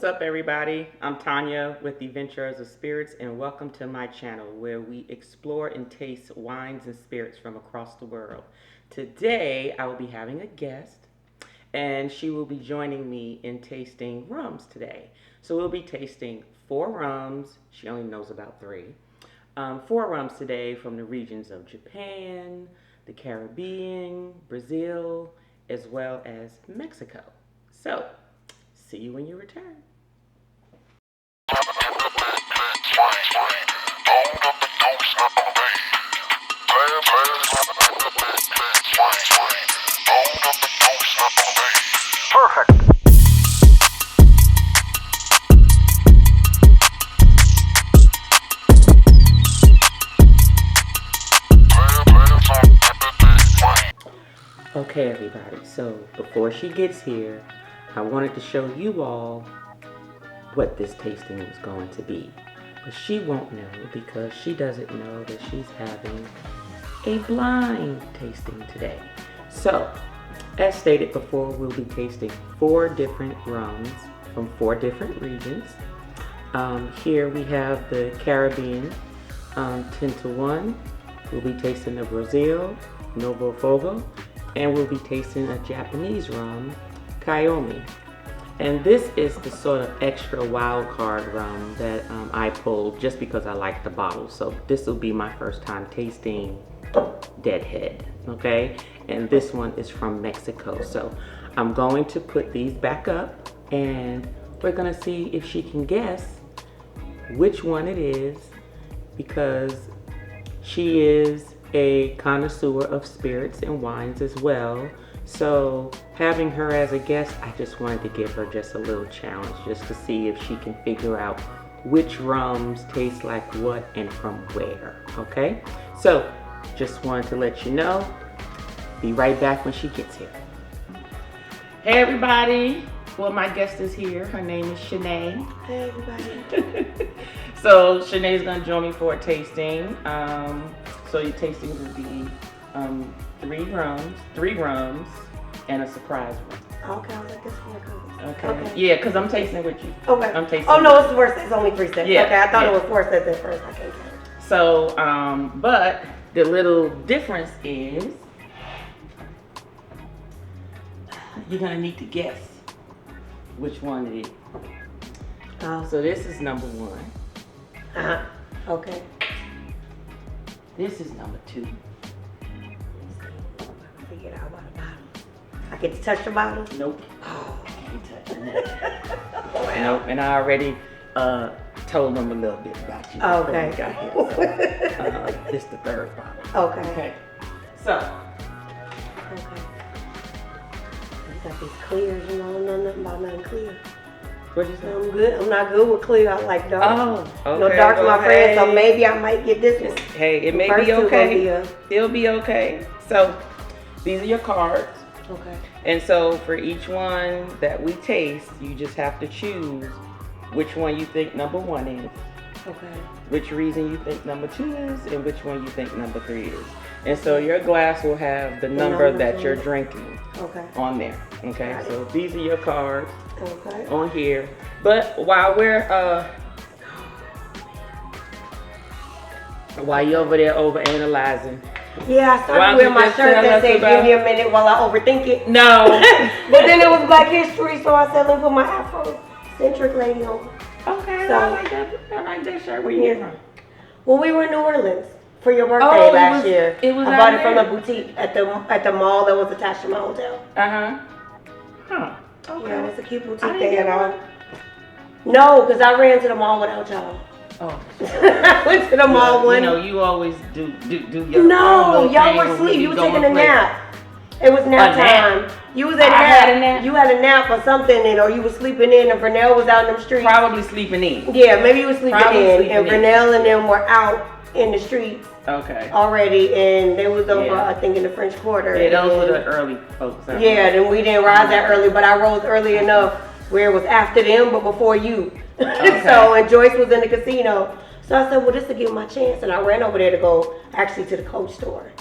What's up, everybody? I'm Tanya with the Adventurers of Spirits, and welcome to my channel where we explore and taste wines and spirits from across the world. Today, I will be having a guest, and she will be joining me in tasting rums today. So we'll be tasting 4 rums. She only knows about 3. 4 rums today from the regions of Japan, the Caribbean, Brazil, as well as Mexico. So, see you when you return. Perfect. Okay, everybody, so before she gets here, I wanted to show you all what this tasting was going to be. But she won't know because she doesn't know that she's having a blind tasting today. So, as stated before, we'll be tasting 4 different rums from 4 different regions. Here we have the Caribbean 10-1. We'll be tasting the Brazil, Novo Fogo, and we'll be tasting a Japanese rum, Kaiomi. And this is the sort of extra wild card rum that I pulled just because I like the bottle. So this will be my first time tasting Deadhead, okay? And this one is from Mexico. So I'm going to put these back up and we're gonna see if she can guess which one it is, because she is a connoisseur of spirits and wines as well. So having her as a guest, I just wanted to give her just a little challenge just to see if she can figure out which rums taste like what and from where, okay? So just wanted to let you know. Be right back when she gets here. Hey everybody, well, my guest is here. Her name is Shanae. Hey everybody. So Shanae's gonna join me for a tasting. So your tasting will be 3 rums, and a surprise rum. Okay, I'll let this one go. Okay. Yeah, because I'm tasting with you. Okay. I'm tasting. Oh no, it's worse. It's only 3 steps. Yeah, Okay, I thought yeah. it was 4 steps at first. I can't count. So, but the little difference is you're gonna need to guess which one it is. Oh. So this is number 1. Okay. This is number 2. Figure it out about the bottle. I get to touch the bottle? Nope. Oh, can't touch that. Nope. And I already told them a little bit about you. Okay. We got here. So, this is the 3rd bottle. Okay. Okay. So. Okay. You got these clears, you know, I don't know nothing about nothing clear. What you say? I'm good. I'm not good with clear. I like dark. Oh, okay. No, dark's my friend, so Hey. maybe I might get this one. Hey, it may First be two gonna okay. be It'll be okay. So, these are your cards. Okay. And so, for each one that we taste, you just have to choose which one you think number 1 is, Okay. which reason you think number 2 is, and which one you think number 3 is. And so, your glass will have the number that you're drinking Okay. on there. Okay, Got it. so these are your cards Okay. on here. But while we're while you're over there over analyzing, Yeah, I Why started don't wearing you my just shirt tell that us said, about- give me a minute while I overthink it. no. But then it was Black History, so I said, let me put my Afrocentric lady on. Okay, So- I like that shirt. Where you get it from? Well, we were in New Orleans for your birthday Oh, last year. it was I out bought it from there? the boutique at the mall that was attached to my hotel. Huh. Okay. Yeah, it's a cute boutique I didn't they had get on. No, because I ran to the mall without y'all. Oh. I went to the mall You one. know, you always do your own No, little y'all thing were when asleep. we You were go taking and a play. nap. It was nap A nap? time. You was at I nap. had a nap? You had a nap or something, or you were sleeping in, and Vernell was out in the streets. Probably sleeping in. Yeah, maybe you were sleeping Probably in, sleeping and in. Vernell and them were out in the streets Okay. already, and they was over, Yeah. I think, in the French Quarter. Yeah, those were and- the early folks. Yeah, then we didn't rise that early, but I rose early enough where it was after them, but before you. Okay. So, and Joyce was in the casino. So I said, well, this will give my chance. And I ran over there to go actually to the Coach store.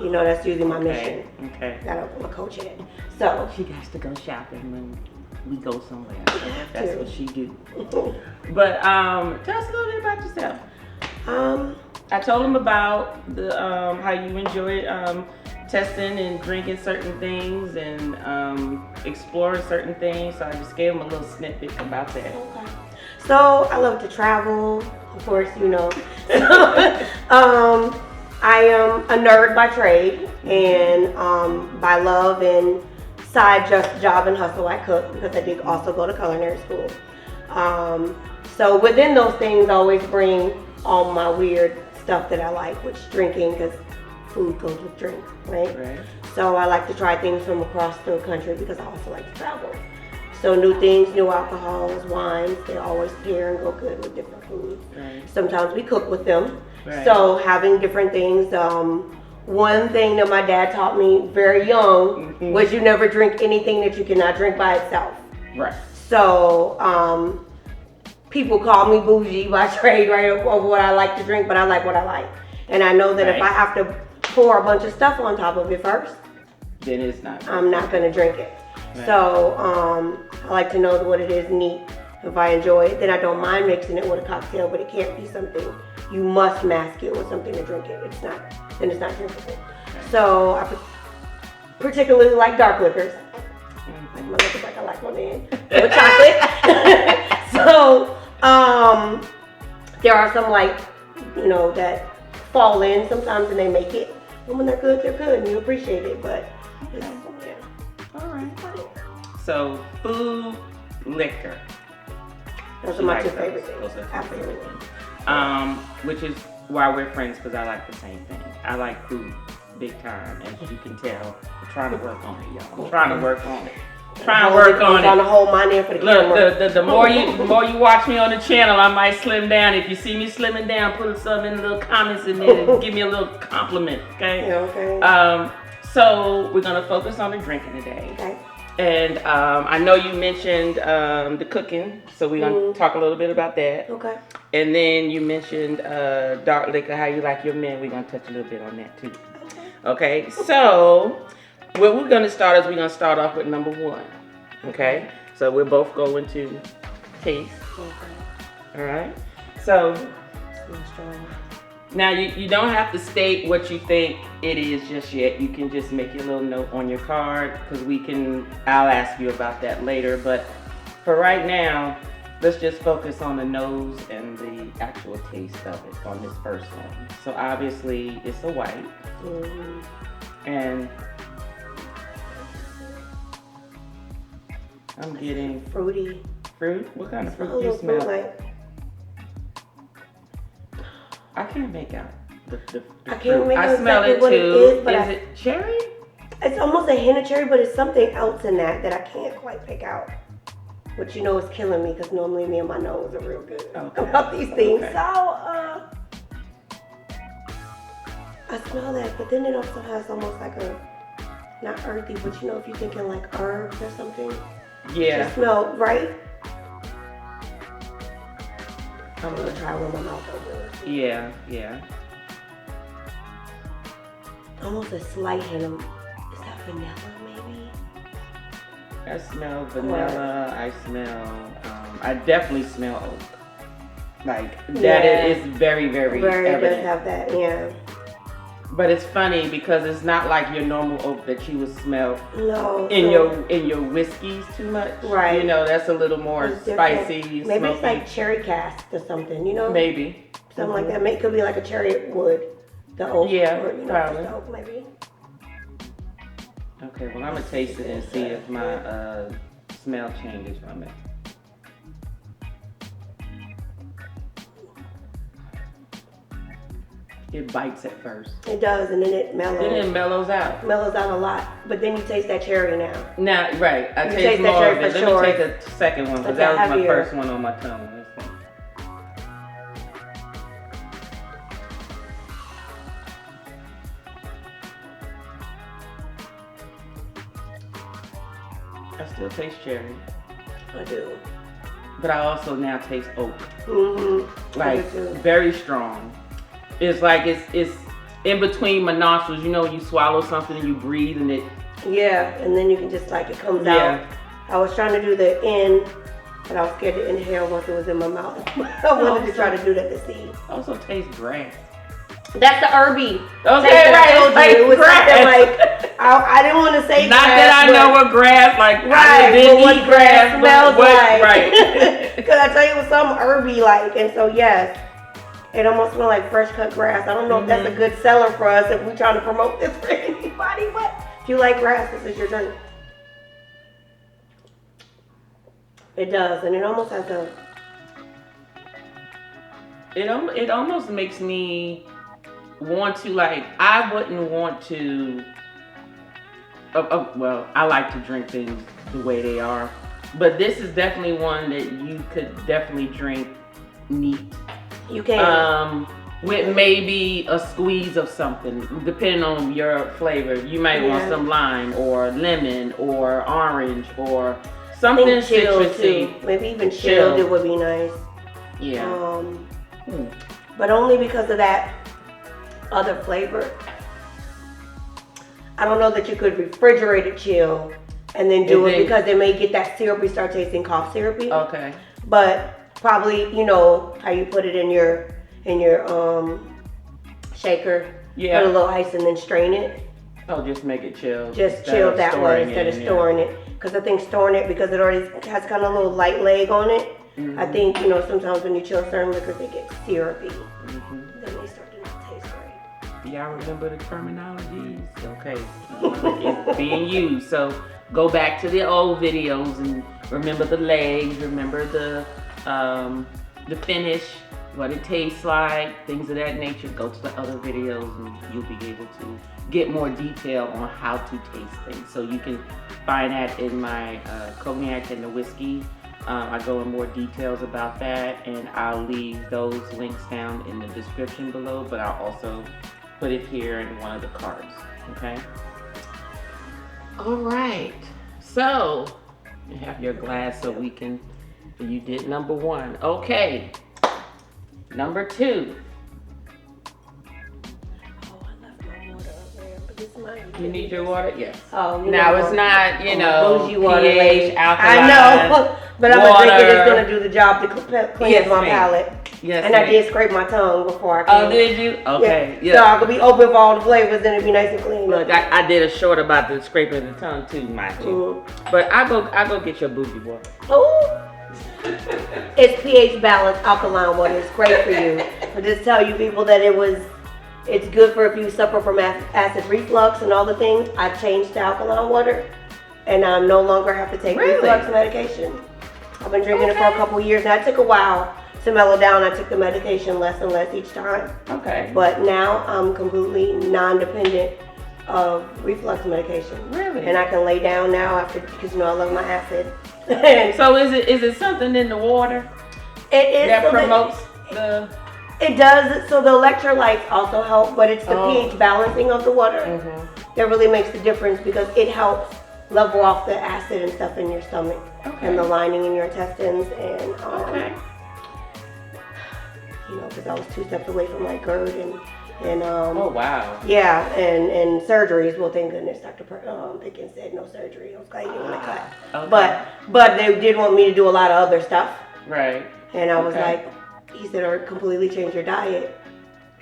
You know, that's usually my mission. Okay. Got a coach head. So, She got to go shopping when we go somewhere. That's what she do. But tell us a little bit about yourself. I told him about the how you enjoy testing and drinking certain things and exploring certain things. So I just gave him a little snippet about that. Okay. So I love to travel, of course, you know. I am a nerd by trade, and by love and side job and hustle, I cook because I did also go to culinary school. So within those things, I always bring all my weird stuff that I like, which drinking, because food goes with drink, right? So I like to try things from across the country because I also like to travel. So new things, new alcohols, wines, they always pair and go good with different foods. Right. Sometimes we cook with them. Right. So having different things. One thing that my dad taught me very young was you never drink anything that you cannot drink by itself. Right. So people call me bougie by trade, right, of what I like to drink, but I like what I like. And I know that if I have to pour a bunch of stuff on top of it first, then it's not. I'm not going to drink it. Right. So I like to know what it is neat. If I enjoy it, then I don't mind mixing it with a cocktail, but it can't be something you must mask it with something to drink it. It's not, then it's not drinkable. So I particularly like dark liquors. Like my liquors, like I like my man with chocolate. So there are some that fall in sometimes and they make it. And when they're good, and you appreciate it. But all right. So food, liquor. Those are my two favorite things. Absolutely. Which is why we're friends, because I like the same thing. I like food big time, as you can tell. I'm trying to work on it, y'all. I'm trying to work on it. Trying to hold mine in for the camera. Look, the more you watch me on the channel, I might slim down. If you see me slimming down, put some in the little comments in there and give me a little compliment, okay? Yeah, okay. So we're gonna focus on the drinking today. Okay. And I know you mentioned the cooking, so we're gonna talk a little bit about that. Okay. And then you mentioned dark liquor, how you like your men. We're gonna touch a little bit on that too. Okay. So what we're gonna start off with number one. Okay. So we're both going to taste. Okay. All right. So Smells strong. now you don't have to state what you think it is just yet. You can just make your little note on your card, because I'll ask you about that later. But for right now, let's just focus on the nose and the actual taste of it on this first one. So obviously it's a white. And I'm getting Fruity. fruit. What kind of fruit A do you little smell? fruit like. I can't make out the I can't fruit. make out I smell exactly it what too. it is, but Is it cherry? It's almost a hint of cherry, but it's something else in that I can't quite pick out. Which is killing me, because normally me and my nose are real good about these things. Okay. So I smell that, but then it also has almost like not earthy, but if you're thinking like herbs or something. Yeah. It smell right. I'm gonna try with my mouth open. Yeah. Almost a slight hint of, is that vanilla maybe? I smell vanilla. I smell. I definitely smell oak. Like that is very, very evident. Does have that, yeah. But it's funny because it's not like your normal oak that you would smell in your whiskeys too much. Right. That's a little more spicy. Maybe smoky. it's like cherry cask or something. Maybe something like that. It could be like a cherry wood. The oak. Yeah, or, probably. The oak maybe. Okay, well I'm gonna taste it and see if my smell changes from it. It bites at first. It does, and then it mellows. Then it mellows out. Mellows out a lot, but then you taste that cherry now. Now, right, I You taste that more cherry of it. for Let sure. me take the second one, because Like that was my heavier. first one on my tongue. Let's see. I still taste cherry. I do. But I also now taste oak. Mm-hmm. Like, very strong. It's like it's in between my nostrils. When you swallow something and you breathe and it. Yeah, and then you can just it comes out. I was trying to do the in, but I was scared to inhale once it was in my mouth. I wanted to try to do that to see. Also tastes grass. That's the herby. Okay, right. Like it was grass. Like I didn't want to say not grass, that I know what grass like. Right, I didn't what eat grass smells like. Right. Because I tell you, it was some herby like, and so yes, it almost smelled like fresh cut grass. I don't know if that's a good seller for us if we're trying to promote this for anybody, but if you like grass, this is your drink. It does, and it almost has a. It almost makes me want to, like, I wouldn't want to. Well, I like to drink things the way they are, but this is definitely one that you could definitely drink neat. You can. With maybe a squeeze of something, depending on your flavor. You might want some lime or lemon or orange or something chilled citrusy. Too. Maybe even chilled. It would be nice. Yeah. But only because of that other flavor. I don't know that you could refrigerate it chill and then do it because it may get that syrupy, start tasting cough syrupy. Okay. But probably, you know, how you put it in your shaker. Yeah. Put a little ice and then strain it. Oh, just make it chill. Just chill that way instead of storing it. Because I think storing it, because it already has kind of a little light leg on it. I think, you know, sometimes when you chill certain liquors, they get syrupy. Then they start to not taste great. Y'all remember the terminologies? Okay. It's being used. So go back to the old videos and remember the legs, remember the finish, what it tastes like, things of that nature. Go to the other videos and you'll be able to get more detail on how to taste things. So you can find that in my cognac and the whiskey. I go in more details about that, and I'll leave those links down in the description below, but I'll also put it here in one of the cards, okay? All right, so you have your glass so we can, you did number one. Okay, number two. You need your water? Yes. Oh, now it's not, you know, pH, alkaline. I know, but I'm gonna drink it. It's gonna do the job to cleanse my palate. Yes, and I did scrape my tongue before I came. Oh, did you? Okay. Yeah. So I could be open for all the flavors, then it'd be nice and clean. Look, I did a short about the scraping of the tongue too, mind you. But I go get your bougie water. Oh. It's pH balanced alkaline water. It's great for you. I just tell you people that it's good for if you suffer from acid reflux and all the things. I changed to alkaline water, and I no longer have to take reflux medication. I've been drinking it for a couple years now. It took a while to mellow down. I took the medication less and less each time. Okay. But now I'm completely non-dependent of reflux medication. Really? And I can lay down now after, because you know I love my acid. So is it something in the water? It is that promotes the. It does. So the electrolytes also help, but it's the pH balancing of the water that really makes the difference, because it helps level off the acid and stuff in your stomach and the lining in your intestines, and you know, because I was 2 steps away from like GERD and oh wow. Yeah, and surgeries. Well, thank goodness Dr. Pickens said no surgery. I was glad you didn't want to cut. Okay. But they did want me to do a lot of other stuff. Right. And I was like, he said, or completely change your diet,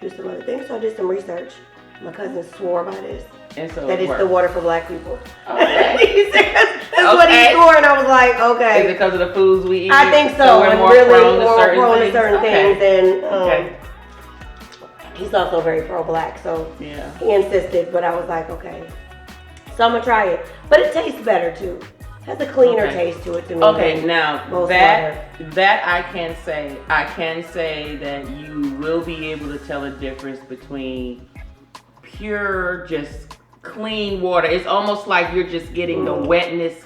do some other things. So I did some research. My cousin swore by this. And so that it's the water for black people. Okay. He said, that's what he swore, and I was like, okay. Is it because of the foods we eat? I think so. We're and more really prone to certain things. And he's also very pro-black, so he insisted. But I was like, okay. So I'm gonna try it. But it tastes better too. It has a cleaner taste to it to me. Okay, now that I can say that you will be able to tell a difference between pure, just clean water. It's almost like you're just getting the wetness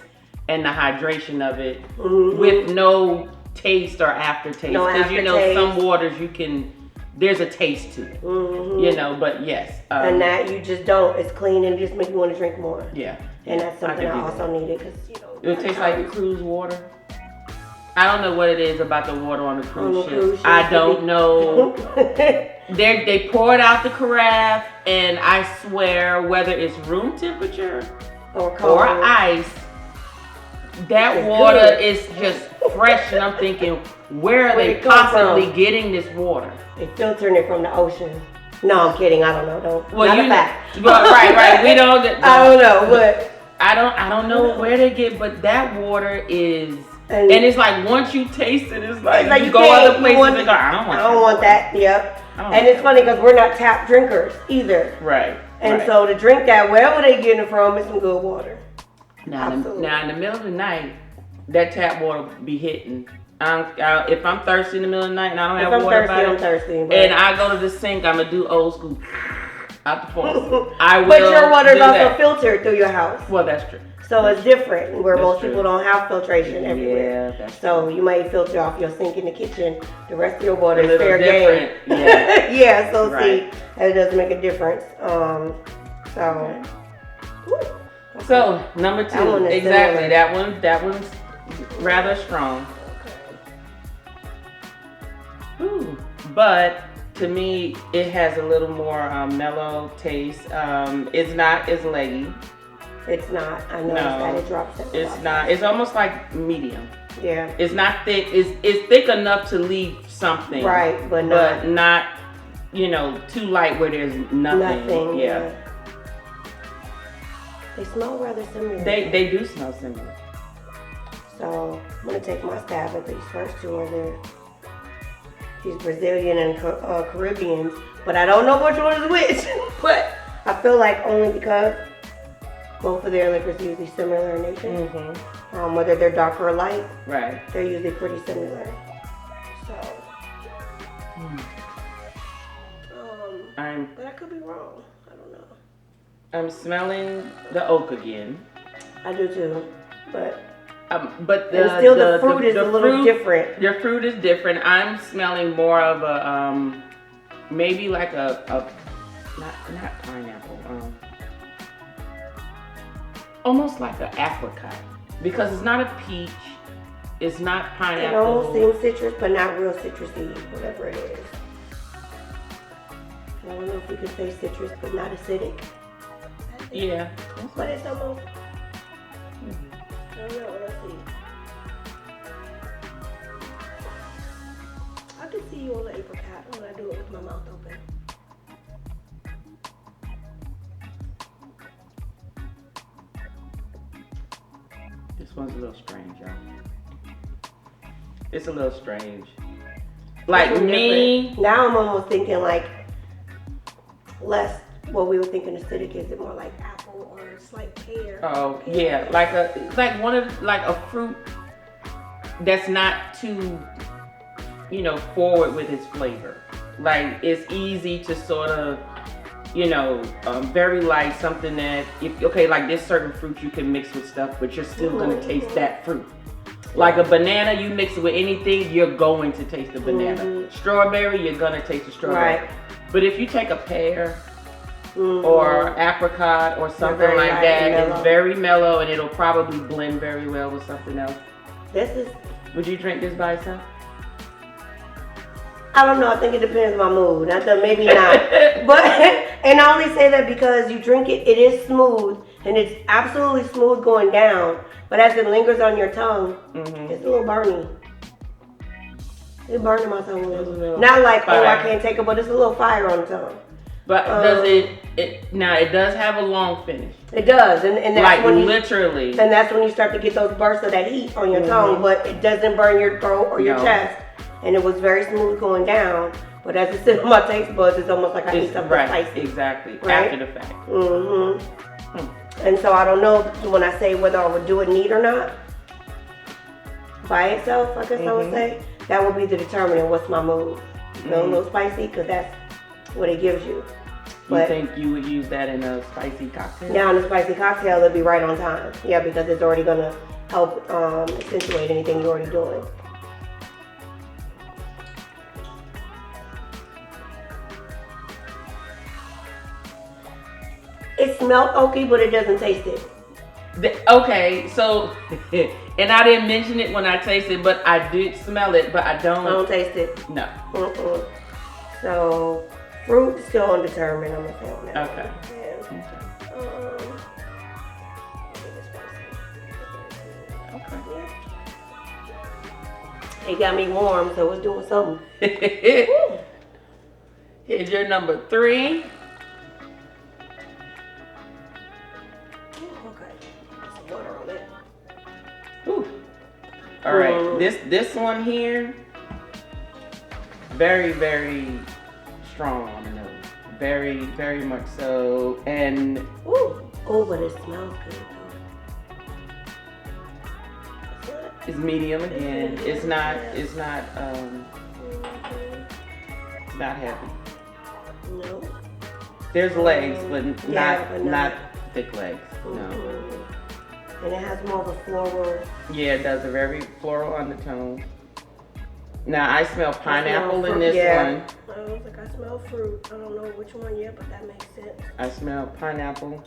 and the hydration of it with no taste or aftertaste. Because you know some waters there's a taste to it. You know, but yes. And that you just don't. It's clean and it just makes you want to drink more. Yeah. And that's something I also needed, because you know. It tastes like cruise water. I don't know what it is about the water on the cruise ship. I don't know. They pour it out the carafe, and I swear, whether it's room temperature or ice, that It's water good. is just fresh, and I'm thinking, where are they it come possibly from? getting this water? They filtering it from the ocean. No, I'm kidding. I don't know. Don't. Well, not you a fact. right. We don't. I don't know, but I don't know where they get, but that water is, and it's like once you taste it, it's like you go can't- other places and go, I don't want that. Yep. And it's funny because we're not tap drinkers either. Right. And so to drink that, wherever they getting it from, is some good water. Now in the middle of the night, that tap water be hitting. If I'm thirsty in the middle of the night and I don't have water by I'm thirsty. and I go to the sink, I'm gonna do old school out the faucet. I will. But your water is do also that. filtered through your house. Well, that's true. So it's different where That's most true. people don't have filtration everywhere. Yeah, that's So you might filter off your sink in the kitchen. The rest of your water a is little fair game. different. Yeah. Yeah, so Right. see, that does make a difference. So. Woo. So number That one two, is exactly. similar. That one's rather strong. Ooh, but to me, it has a little more mellow taste. It's not as leggy. It's not. I noticed that it drops it. It's not. It's almost like medium. Yeah. It's not thick. It's thick enough to leave something. Right, but not too light where there's nothing. Yeah. They smell rather similar. They do smell similar. So I'm gonna take my stab at these first two are these Brazilian and Caribbeans, but I don't know which one is which. But I feel like only because both of their liquors are usually similar in nature. Mm-hmm. Whether they're dark or light, Right. they're usually pretty similar. So, but I could be wrong. I don't know. I'm smelling the oak again. I do too, but but the fruit is a little different. Your fruit is different. I'm smelling more of a maybe like a not pineapple. Almost like an apricot, because it's not a peach, it's not pineapple. It almost seems citrus, but not real citrusy, whatever it is. I don't know if we could say citrus, but not acidic. Yeah. But it's almost. I don't know. Let's see. I can see you on the apricot when I do it with my mouth open. This one's a little strange, y'all. It's a little strange. Like me. Different. Now I'm almost thinking like less what we were thinking acidic. Is it more like apple or it's like pear? Oh yeah, like a fruit that's not too, forward with its flavor. Like it's easy to sort of, very light, something that like this certain fruit you can mix with stuff, but you're still gonna taste that fruit. Like a banana, you mix it with anything, you're going to taste the banana. Strawberry, you're gonna taste the strawberry. Right. But if you take a pear or apricot or something like that, it's very mellow and it'll probably blend very well with something else. Would you drink this by itself? I don't know. I think it depends on my mood. I thought maybe not. But and I only say that because you drink it, it is smooth and it's absolutely smooth going down. But as it lingers on your tongue, it's a little burny. It's burning my tongue a little. Not like I can't take it, but it's a little fire on the tongue. But does it now? It does have a long finish. It does, and that's like when literally. And that's when you start to get those bursts of that heat on your tongue, but it doesn't burn your throat or your chest. And it was very smooth going down, but as it sits on my taste buds, it's almost like I ate something spicy. Exactly. Right? After the fact. And so I don't know when I say whether I would do it neat or not. By itself, I guess I would say. That would be the determining what's my mood. You know, a little spicy, because that's what it gives you. But you think you would use that in a spicy cocktail? Yeah, in a spicy cocktail, it'd be right on time. Yeah, because it's already going to help accentuate anything you're already doing. It smells oaky, but it doesn't taste it. Okay, so, and I didn't mention it when I tasted, but I did smell it, but I don't taste it. No. So, fruit is still undetermined. I'm gonna say on that. Okay. Yeah. Okay. It got me warm, so it's doing something. Here's your number 3. Okay. Put some water on it. Ooh. All right. This one here, very, very strong on the nose. Very, very much so. And ooh. Oh, but it smells good though. it's medium again. It's not heavy. No. There's legs, but yeah, not thick legs. No. And it has more of a floral. Yeah, it does a very floral undertone. Now I smell pineapple in this one. I was like, I smell fruit. I don't know which one yet, but that makes sense. I smell pineapple.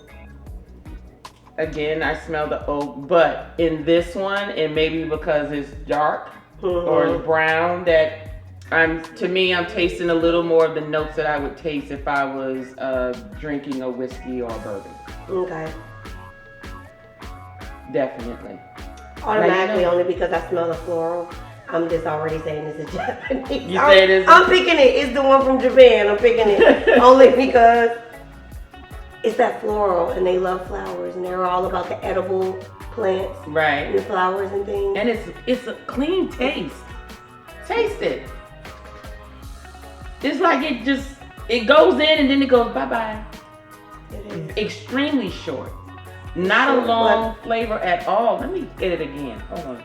Again, I smell the oak, but in this one, and maybe because it's dark or it's brown, that I'm tasting a little more of the notes that I would taste if I was drinking a whiskey or a bourbon. Okay. Definitely. Automatically, only because I smell the floral. I'm just already saying it's a Japanese. I'm picking it. It's the one from Japan. I'm picking it only because it's that floral, and they love flowers, and they're all about the edible plants, right? And the flowers and things. And it's a clean taste. Taste it. It's like it goes in and then it goes bye bye. It is extremely short. Not a long flavor at all. Let me get it again. Hold on.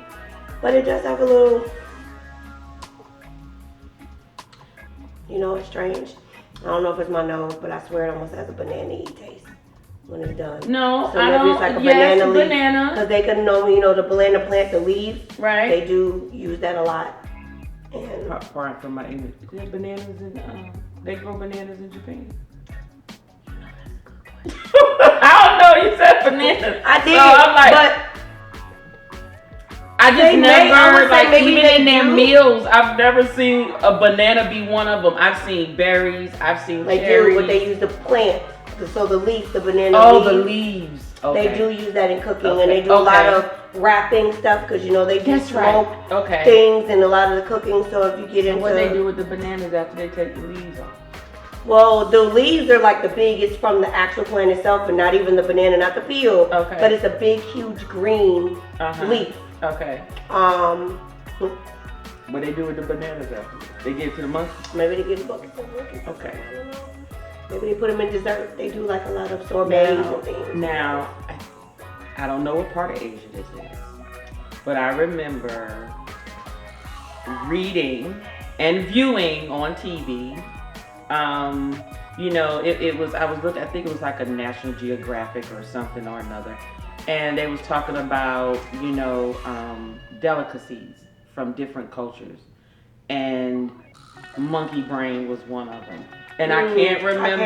But it does have a little, it's strange. I don't know if it's my nose, but I swear it almost has a banana-y taste when it's done. No, so maybe it's like a banana leaf. Because they can know, the banana plant, the leaves. Right. They do use that a lot. And pardon for my English. They grow bananas in Japan. I don't know. You said bananas. I did. So I'm like, but I just never, even in their meals, I've never seen a banana be one of them. I've seen berries. I've seen cherries. But they use the plant. So the leaf, the banana leaves. Oh, the leaves. Okay. They do use that in cooking, and they do a lot of wrapping stuff because they do smoke things and a lot of the cooking. So if you get into what they do with the bananas after they take the leaves off? Well, the leaves are like the biggest from the actual plant itself, and not even the banana, not the peel. Okay. But it's a big, huge green leaf. Okay. What they do with the bananas after? They give it to the monkeys? Maybe they give the buckets to the monkeys. Okay. I don't know. Maybe they put them in dessert. They do like a lot of sorbets and things. Now, I don't know what part of Asia this is, but I remember reading and viewing on TV. It was, I think it was like a National Geographic or something or another. And they was talking about, delicacies from different cultures. And monkey brain was one of them. And I can't remember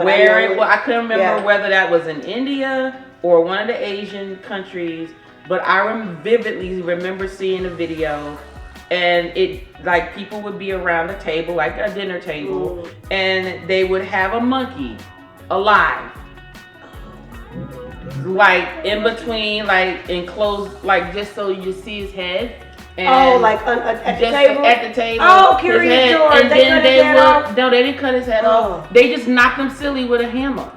where it was. I couldn't remember whether that was in India or one of the Asian countries. But I vividly remember seeing a video, and it like people would be around a table, like a dinner table, and they would have a monkey alive, like in between, like enclosed, like just so you see his head. And at the table? At the table. Oh, Curious George. And then they didn't cut his head off. They just knocked him silly with a hammer.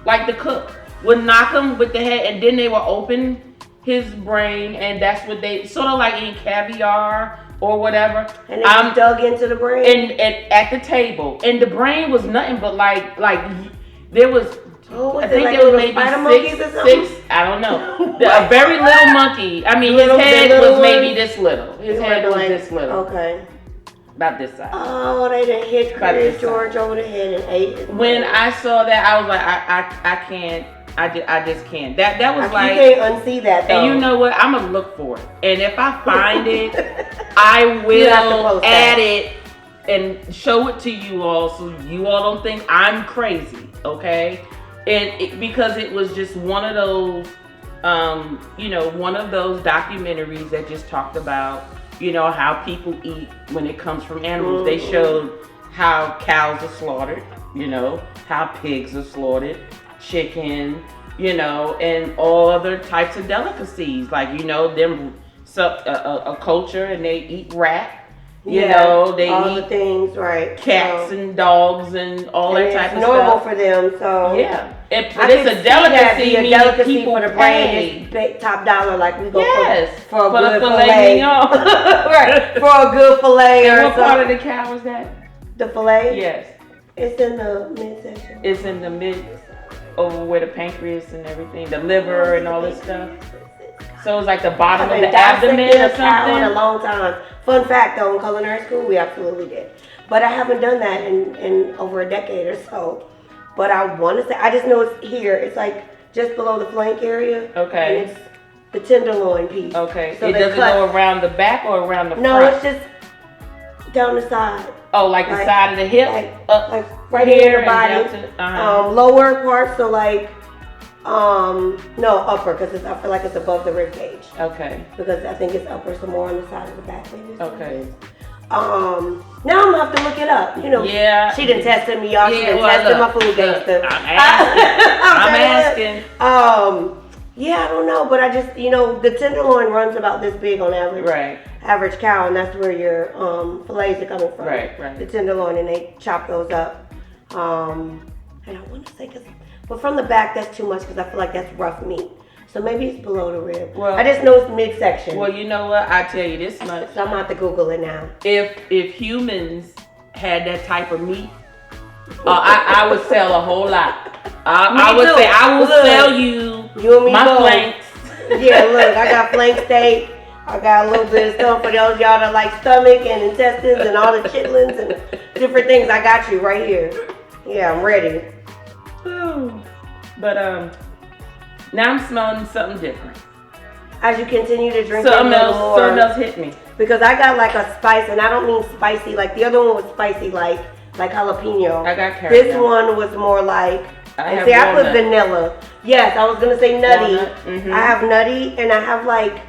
Like the cook would knock him with the head, and then they would open his brain, and that's what they, sort of like eating caviar or whatever. And they dug into the brain? And at the table. And the brain was nothing but like there was, I think there was maybe six, I don't know. A very little monkey. I mean, his head was maybe this little. His head was this little. Okay. About this size. Oh, they done hit Curious George over the head and ate it. When I saw that, I was like, I can't. I just can't. That was like, you can't unsee that though. And you know what? I'm gonna look for it. And if I find it, I will add it and show it to you all, so you all don't think I'm crazy, okay? And because it was just one of those, one of those documentaries that just talked about, how people eat when it comes from animals. They showed how cows are slaughtered, how pigs are slaughtered, chicken, and all other types of delicacies, like, them a culture, and they eat rat. You know, they all eat the things, right? cats and dogs and all that type of stuff. It's normal for them, so yeah. But it's a delicacy. A delicacy for the brain. It's top dollar, like we go for a good filet mignon. Right, for a good filet. And what part of the cow is that? The filet? Yes. It's in the midsection. It's in the mid, over where the pancreas and everything, the liver and all this stuff. So it's like the bottom of the abdomen or something? In a long time. Fun fact though, in culinary school, we absolutely did. But I haven't done that in over a decade or so. But I want to say, I just know it's here. It's like just below the flank area. Okay. And it's the tenderloin piece. Okay. So it doesn't go around the back or around the front? No, it's just down the side. Oh, like the side of the hip? Like right here in the body. To, lower part, so like, no, upper, because I feel like it's above the rib cage. Okay. Because I think it's upper, so more on the side of the back, maybe. Okay. Now I'm gonna have to look it up. You know, yeah. She done tested me, y'all. She done tested my food gangster. I'm asking. Yeah, I don't know, but I just, you know, the tenderloin runs about this big on average. Right. Average cow, and that's where your fillets are coming from. Right, right. The tenderloin, and they chop those up. And I want to say, but from the back, that's too much because I feel like that's rough meat. So maybe it's below the rib. Well, I just know it's midsection. Well, you know what? I tell you this much. So I'm gonna have to Google it now. If humans had that type of meat, I would sell a whole lot. I would say I will sell you and me my both. Flanks. Yeah, look, I got flank steak. I got a little bit of stuff for those y'all that like stomach and intestines and all the chitlins and different things. I got you right here. Yeah, I'm ready. But now I'm smelling something different. As you continue to drink something else hit me. Because I got like a spice, and I don't mean spicy. Like the other one was spicy, like jalapeno. I got caramel. This one was more like. I put vanilla. Yes, I was gonna say nutty. Mm-hmm. I have nutty, and I have like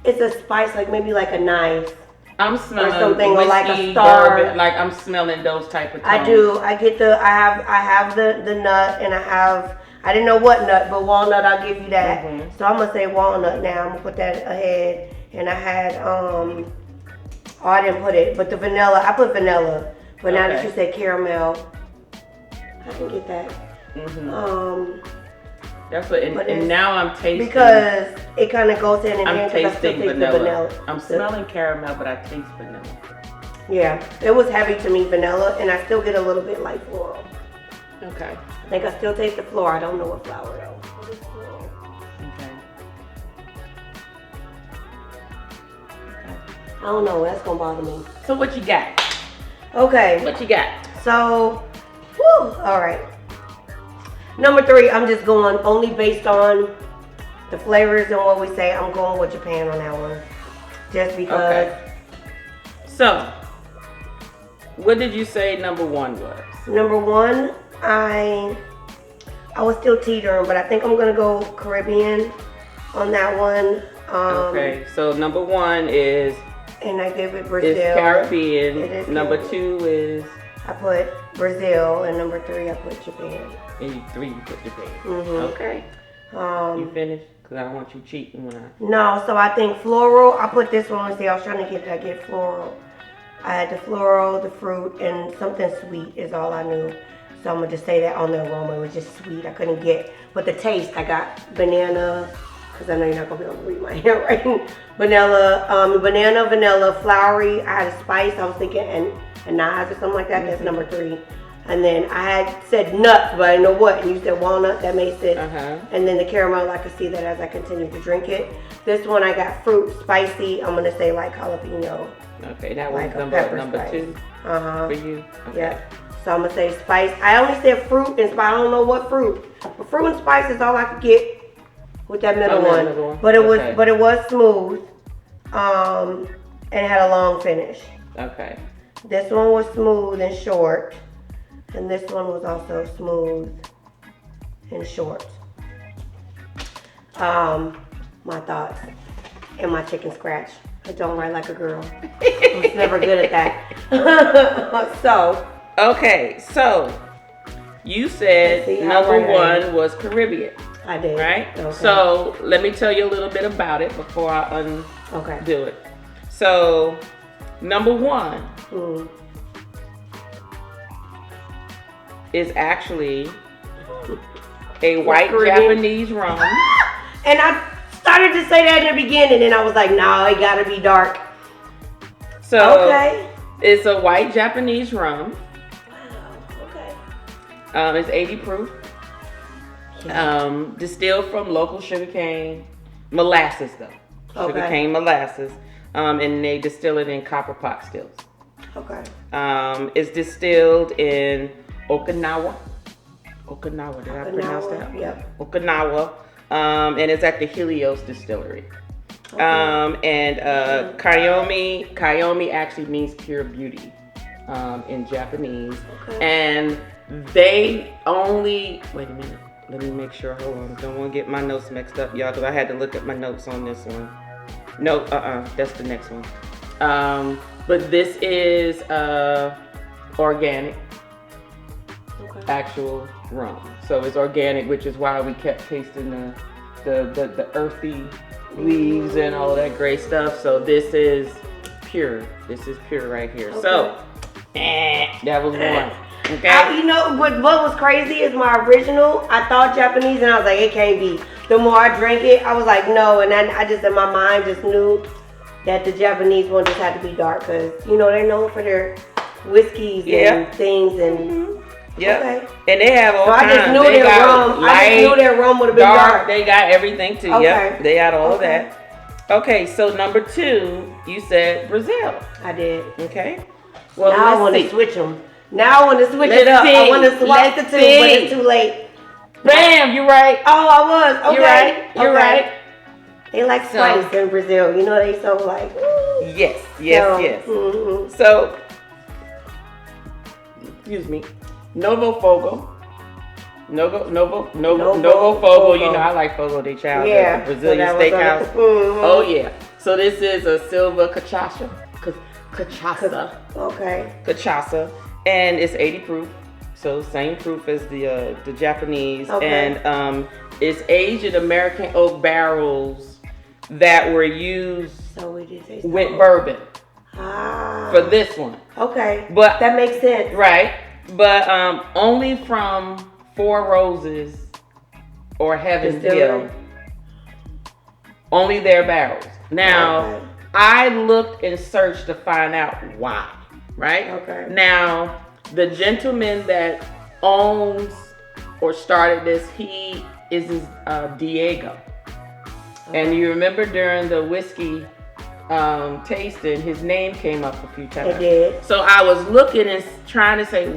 it's a spice, like maybe like a nice. I'm smelling or something, whiskey, or like a star. bourbon, like I'm smelling those type of tones. I do. I get I have the nut, and I didn't know what nut, but walnut. I'll give you that. Mm-hmm. So I'm gonna say walnut now. I'm gonna put that ahead. And I had I didn't put it, but the vanilla. I put vanilla, but now that you said caramel, I can get that. Mm-hmm. That's what, and now I'm tasting. Because it kind of goes in and I'm tasting vanilla. vanilla. I'm smelling caramel, but I taste vanilla. Yeah, it was heavy to me, vanilla, and I still get a little bit light floral. Okay. I think I still taste the floral. I don't know what flower though. Okay. I don't know. That's gonna bother me. So what you got? Okay. What you got? So, all right. Number 3, I'm just going only based on the flavors and what we say. I'm going with Japan on that one. Just because. Okay. So, what did you say number 1 was? Number 1, I was still teetering, but I think I'm going to go Caribbean on that one. Okay, so number 1 is. And I give it Brazil. It's Caribbean. It is number Caribbean. 2 is. I put Brazil, and number 3 I put Japan. And 3 you put Japan. Mm-hmm. Okay. You finished? Because I don't want you cheating when I. No, so I think floral. I put this one. See, I was trying to get floral. I had the floral, the fruit, and something sweet is all I knew. So I'm gonna just say that on the aroma, it was just sweet. I couldn't get, but the taste, I got banana. Because I know you're not gonna be able to read my handwriting. Banana, vanilla, flowery. I had a spice. I was thinking anise or something like that. Mm-hmm. That's number 3. And then I had said nuts, but I didn't know what. And you said walnut. That makes sense. And then the caramel, I could see that as I continue to drink it. This one I got fruit, spicy. I'm gonna say like jalapeno. Okay, that was like number 2 for you. Okay. Yeah. So I'm gonna say spice. I only said fruit and spice. I don't know what fruit, but fruit and spice is all I could get with that middle one. But it was smooth, and it had a long finish. Okay. This one was smooth and short. And this one was also smooth and short. My thoughts and my chicken scratch. I don't write like a girl. I was never good at that. So. Okay, so you said number 1 was Caribbean. I did. Right? Okay. So let me tell you a little bit about it before I Okay. do it. So, number one is actually a white Japanese rum. And I started to say that in the beginning, and I was like, no, it gotta be dark. So, it's a white Japanese rum. Wow, okay. It's 80 proof. Distilled from local sugarcane molasses, though. Sugarcane molasses. And they distill it in copper pot stills. Okay. It's distilled in Okinawa. Did I pronounce that? Yep. Okinawa. And it's at the Helios Distillery. And Kayomi actually means pure beauty in Japanese. Okay. And they only, wait a minute, let me make sure, hold on, don't want to get my notes mixed up, y'all, because I had to look at my notes on this one. No, that's the next one. But this is organic, actual rum. So it's organic, which is why we kept tasting the earthy leaves and all that great stuff. So this is pure. This is pure right here. Okay. So that was one. Okay. You know what was crazy is my original. I thought Japanese, and I was like, it can't be. The more I drank it, I was like, no. And then I just in my mind just knew that the Japanese one just had to be dark, because you know they're known for their whiskeys and things and. Yeah. Okay. And they have all kinds. I just knew their rum. I just knew their rum would have been dark. They got everything too. Okay. Yep. They got all of that. Okay, so number 2, you said Brazil. I did. Okay. Well, now I want to switch them. Now I want to switch it up. I want to swap the two, but it's too late. Bam, you're right. Oh, I was. Okay. You're right. You're right. They like spice in Brazil. You know, they so like. Ooh. Yes. Mm-hmm. So, excuse me. Novo Fogo. Novo Fogo. You know, I like Fogo de Chao. Yeah. The Brazilian steakhouse. Oh, yeah. So this is a silver cachaça. Okay. Cachaça. And it's 80 proof. So same proof as the Japanese. Okay. And it's aged in American oak barrels that were used with bourbon. For this one. Okay. But that makes sense. Right. But only from Four Roses or Heaven Hill. Only their barrels. Now, I looked and searched to find out why. Right? Okay. Now, the gentleman that owns or started this, he is Diego. And you remember during the whiskey tasting, his name came up a few times. It did. So I was looking and trying to say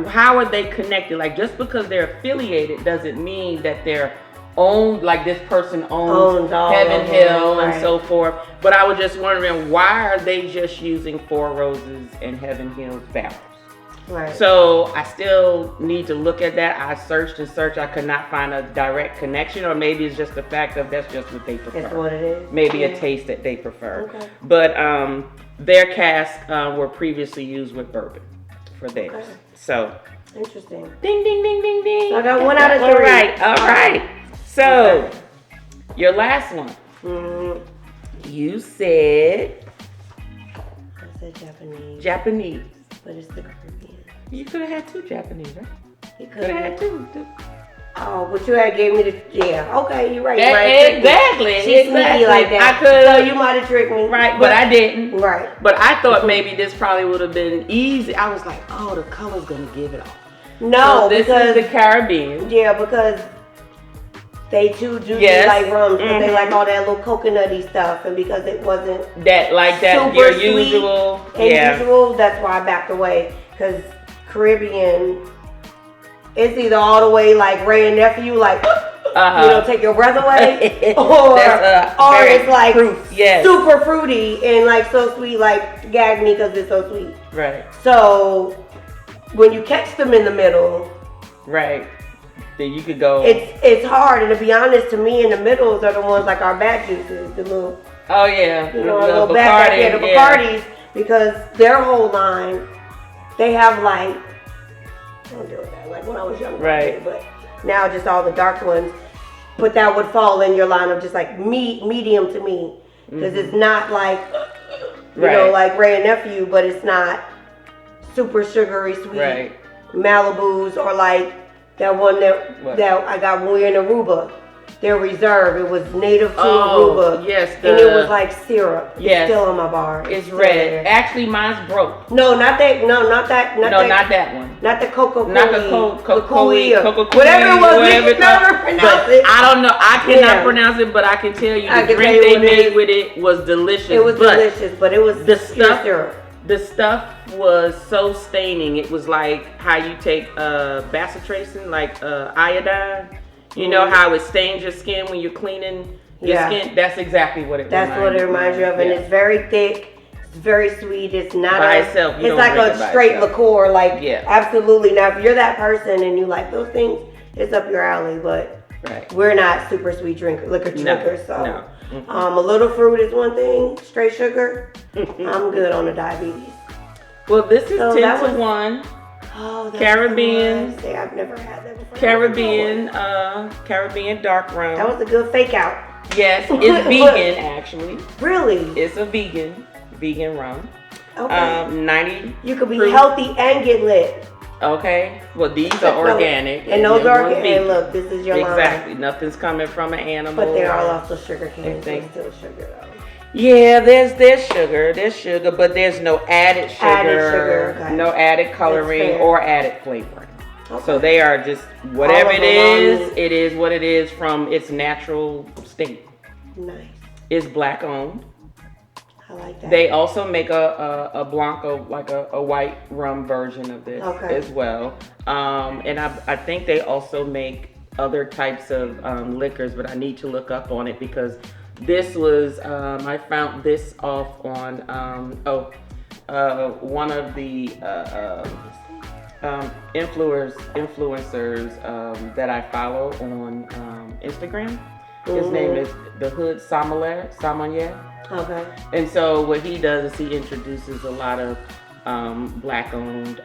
how are they connected? Like, just because they're affiliated doesn't mean that they're owned, like this person owns Heaven Hill and so forth. But I was just wondering, why are they just using Four Roses and Heaven Hill's barrels? Right. So I still need to look at that. I searched and searched. I could not find a direct connection, or maybe it's just the fact of that's just what they prefer. That's what it is. Maybe a taste that they prefer. Okay. But their casks were previously used with bourbon for theirs. Okay. So interesting. Ding ding ding ding ding. So I got 1 out of 3. All right. So your last one. You said. I said Japanese. Japanese. But it's the Caribbean. You could have had 2 Japanese, right? You could have had 2. Oh, but you had gave me the okay. You're right. Exactly. She's sneaky like that. I could. So you might have tricked me. Right, but I didn't. Right. But I thought maybe this probably would have been easy. I was like, oh, the color's gonna give it off. No, so this is the Caribbean. Yeah, because they too do like rums, but they like all that little coconutty stuff, and because it wasn't that your usual, usual, that's why I backed away. Because Caribbean, it's either all the way like Ray and Nephew, like you know, take your breath away, or it's like super fruity and like so sweet, like gag me because it's so sweet. Right. So when you catch them in the middle, right. Then you could go. It's hard, and to be honest, to me, in the middles are the ones like our bad juices, the little. Oh yeah. You know, the little bad, the Bacardis, because their whole line, they have like. I don't deal with that. Like when I was younger, right? But now just all the dark ones, but that would fall in your line of just like medium to me. because it's not like, you know, like Ray and Nephew, but it's not super sugary sweet. Right. Malibu's or like that one that I got when we were in Aruba. Their reserve, it was native to Aruba. Yes, and it was like syrup. Yes, it's still on my bar. It's red. There. Actually, mine's broke. No, not that. No, not that. Not that one. Not the cocoa. Not the cocoa. Whatever it was, we can never pronounce it. I don't know. I cannot pronounce it, but I can tell you the drink they made with it was delicious. It was delicious, but it was the stuff. Syrup. The stuff was so staining. It was like how you take bacitracin, like iodine. You know how it stains your skin when you're cleaning your skin? That's exactly what it reminds you of. That's what it reminds you of. And it's very thick. It's very sweet. It's not by itself. It's like a straight liqueur. Like, absolutely. Now, if you're that person and you like those things, it's up your alley. But we're not super sweet liquor drinkers. So a little fruit is one thing. Straight sugar, I'm good on the diabetes. Well, this is 10 to 1. Oh, that's Caribbean. I've never had that before. Caribbean dark rum. That was a good fake out. Yes, it's vegan actually. Really? It's a vegan rum. Okay. 90. You could be healthy and get lit. Okay. Well, these are organic. And those are organic. And look, this is your exactly. line. Nothing's coming from an animal. But they are also sugar canes. There's still sugar though. Yeah, there's sugar, but there's no added sugar, no added coloring or added flavoring. Okay. So they are just whatever it is what it is from its natural state. Nice. It's black owned. I like that. They also make a Blanco, like a white rum version of this as well. And I think they also make other types of liquors, but I need to look up on it because this was, I found this off on, one of the influencers that I follow on Instagram. His name is The Hood Sommelier. Okay. And so what he does is he introduces a lot of black-owned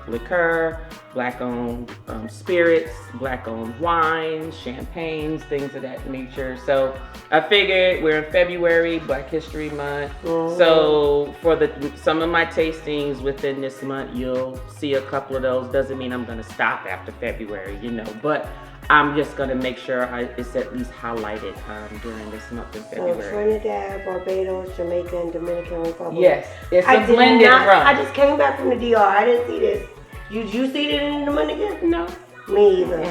liqueur, black-owned spirits, black-owned wines, champagnes, things of that nature. So I figured we're in February, Black History Month. So for some of my tastings within this month, you'll see a couple of those. Doesn't mean I'm going to stop after February, but I'm just going to make sure it's at least highlighted during this month in February. So Trinidad, Barbados, Jamaica, and Dominican Republic. Yes, it's a blended rum. I just came back from the DR. I didn't see this. Did you see it in Dominican? No. Me either.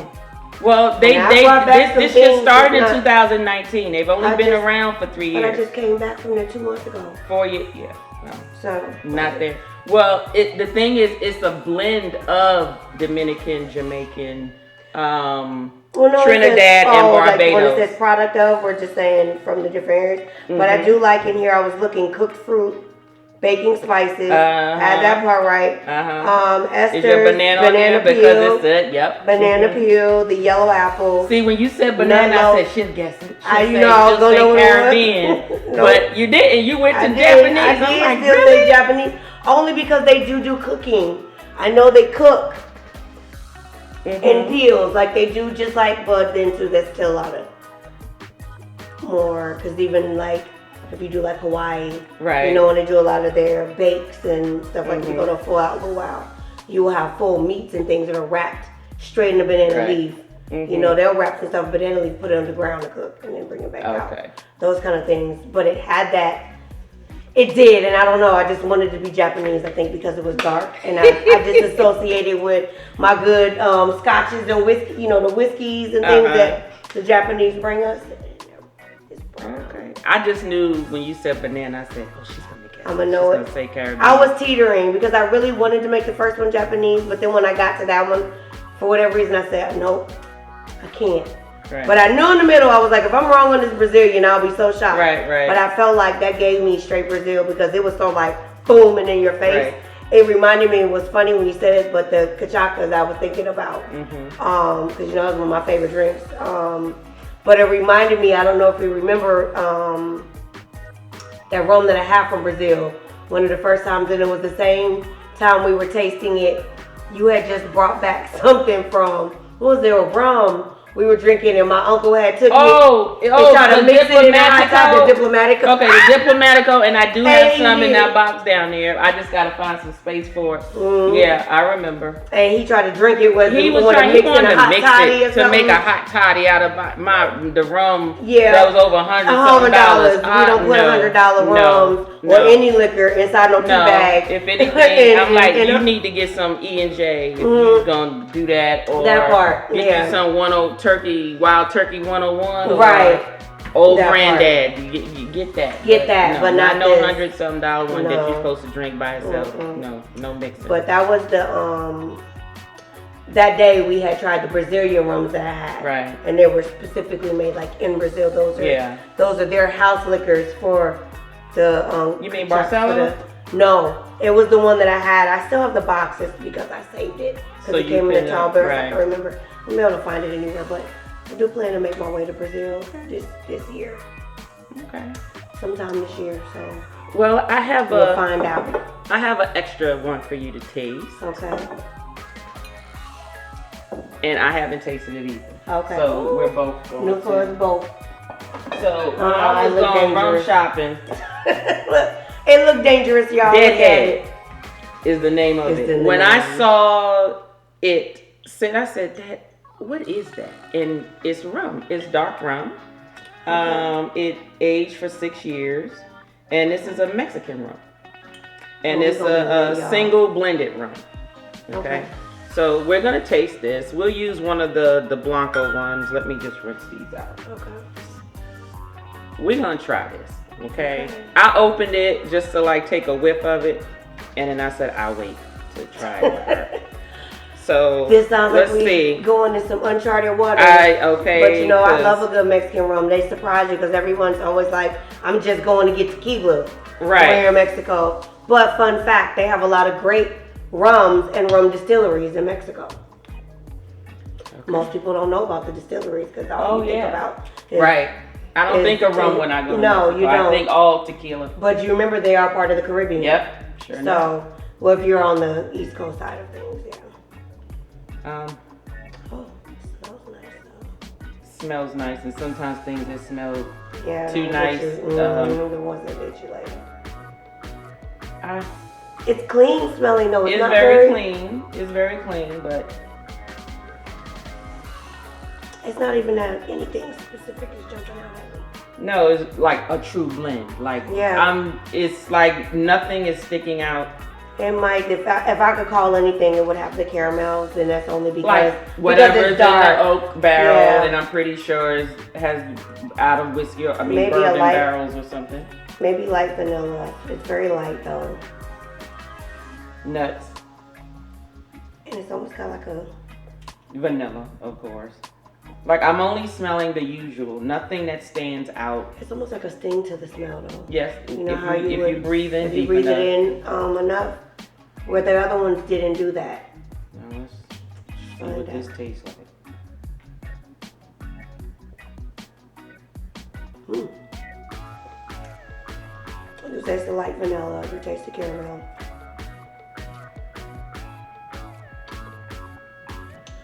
Well, this just started in 2019. They've only been around for 3 years. But I just came back from there 2 months ago. 4 years, yeah. No. So not there. Well, the thing is, it's a blend of Dominican, Jamaican, Trinidad and Barbados. Like when it says product of, we're just saying from the different areas. But I do like in here, I was looking cooked fruit, baking spices. Add that part right. Esther's is your banana peel, because it's banana peel, the yellow apple. See, when you said banana, I said she'll guess it. I was gonna know Caribbean, but you didn't. You went to Japanese. I did still say Japanese only because they do cooking. I know they cook. In peels, like they do, just like, but then too, there's still a lot of more, because even like if you do like Hawaii, when they do a lot of their bakes and stuff like you go to a full out luau, you will have full meats and things that are wrapped straight in the banana leaf. They'll wrap some stuff in banana leaf, put it on the ground to cook, and then bring it back out. Those kind of things, but it had that. It did, and I don't know. I just wanted to be Japanese, I think, because it was dark, and I just associated with my good scotches and whiskey, the whiskeys and things that the Japanese bring us. Okay. I just knew when you said banana, I said, she's gonna make it. I'm gonna know it. She's gonna say Caribbean. I was teetering because I really wanted to make the first one Japanese, but then when I got to that one, for whatever reason, I said, nope, I can't. But I knew in the middle, I was like, if I'm wrong on this Brazilian, I'll be so shocked. But I felt like that gave me straight Brazil because it was so like booming in your face. It reminded me, it was funny when you said it, but the cachapas I was thinking about. Because it was one of my favorite drinks. But it reminded me, I don't know if you remember that rum that I had from Brazil. One of the first times, and it was the same time we were tasting it. You had just brought back something from, what was there, a rum We were drinking, and my uncle had took he tried to mix it in the hot tub, the Diplomatico. Okay, the Diplomatico, and I do have some in that box down there. I just gotta find some space for it. Yeah, I remember. And he tried to drink it with he wanted to mix it to make a hot toddy out of the rum. Yeah, that was over $100. We don't put $100 rums or any liquor inside no 2 bags. If anything, I'm like, you need to get some E&J if you're gonna do that, or that part. Get you some Wild Turkey 101, right? Old Granddad, you get that. But not no $100-something one that you're supposed to drink by itself. No mixing. But that was the that day we had tried the Brazilian rums that I had, right? And they were specifically made like in Brazil. Those are their house liquors for the You mean Barcelona? No, it was the one that I had. I still have the boxes because I saved it because it came in a tall barrel. Right. I can't remember. I'm able to find it anywhere, but I do plan to make my way to Brazil this year. Okay. Sometime this year, so. Well, we'll find out. I have an extra one for you to taste. Okay. And I haven't tasted it either. Okay. So we're both going Look for us both. So when I was going rum shopping. It looked dangerous, y'all. Deadhead is the name of it. When I saw it, I said, "That, what is that?" And it's rum. It's dark rum. It aged for 6 years, and this is a Mexican rum, and it's a single blended rum. Okay. So we're gonna taste this. We'll use one of the Blanco ones. Let me just rinse these out. Okay. We're gonna try this. Okay. I opened it just to take a whiff of it, and then I said I'll wait to try it with her. So this sounds let's like see. Going in some uncharted waters. But I love a good Mexican rum. They surprise you because everyone's always like, I'm just going to get tequila. Right. Here in Mexico. But fun fact, they have a lot of great rums and rum distilleries in Mexico. Okay. Most people don't know about the distilleries because all you think about is I don't think of rum when I go to Mexico. You don't. I think all tequila. But you remember they are part of the Caribbean. Yep. Sure. So, if you're on the East Coast side of things, it smells nice though. Smells nice, and sometimes things that smell too nice. The ones that get you later. It's clean smelling though. It's very clean. It's very clean, but it's not even that anything specific is jumping out at me. No, it's like a true blend. It's like nothing is sticking out. It might, if I could call anything, it would have the caramels, and that's only because whatever is in the oak barrel, and I'm pretty sure it has out of whiskey or bourbon barrels or something. Maybe light vanilla. It's very light though. Nuts. And it's almost got like a vanilla, of course. I'm only smelling the usual, nothing that stands out. It's almost like a sting to the smell though. Yes. You know if you breathe in deep it in enough, where the other ones didn't do that. Now let's see what this tastes like. You taste the light vanilla, you taste the caramel.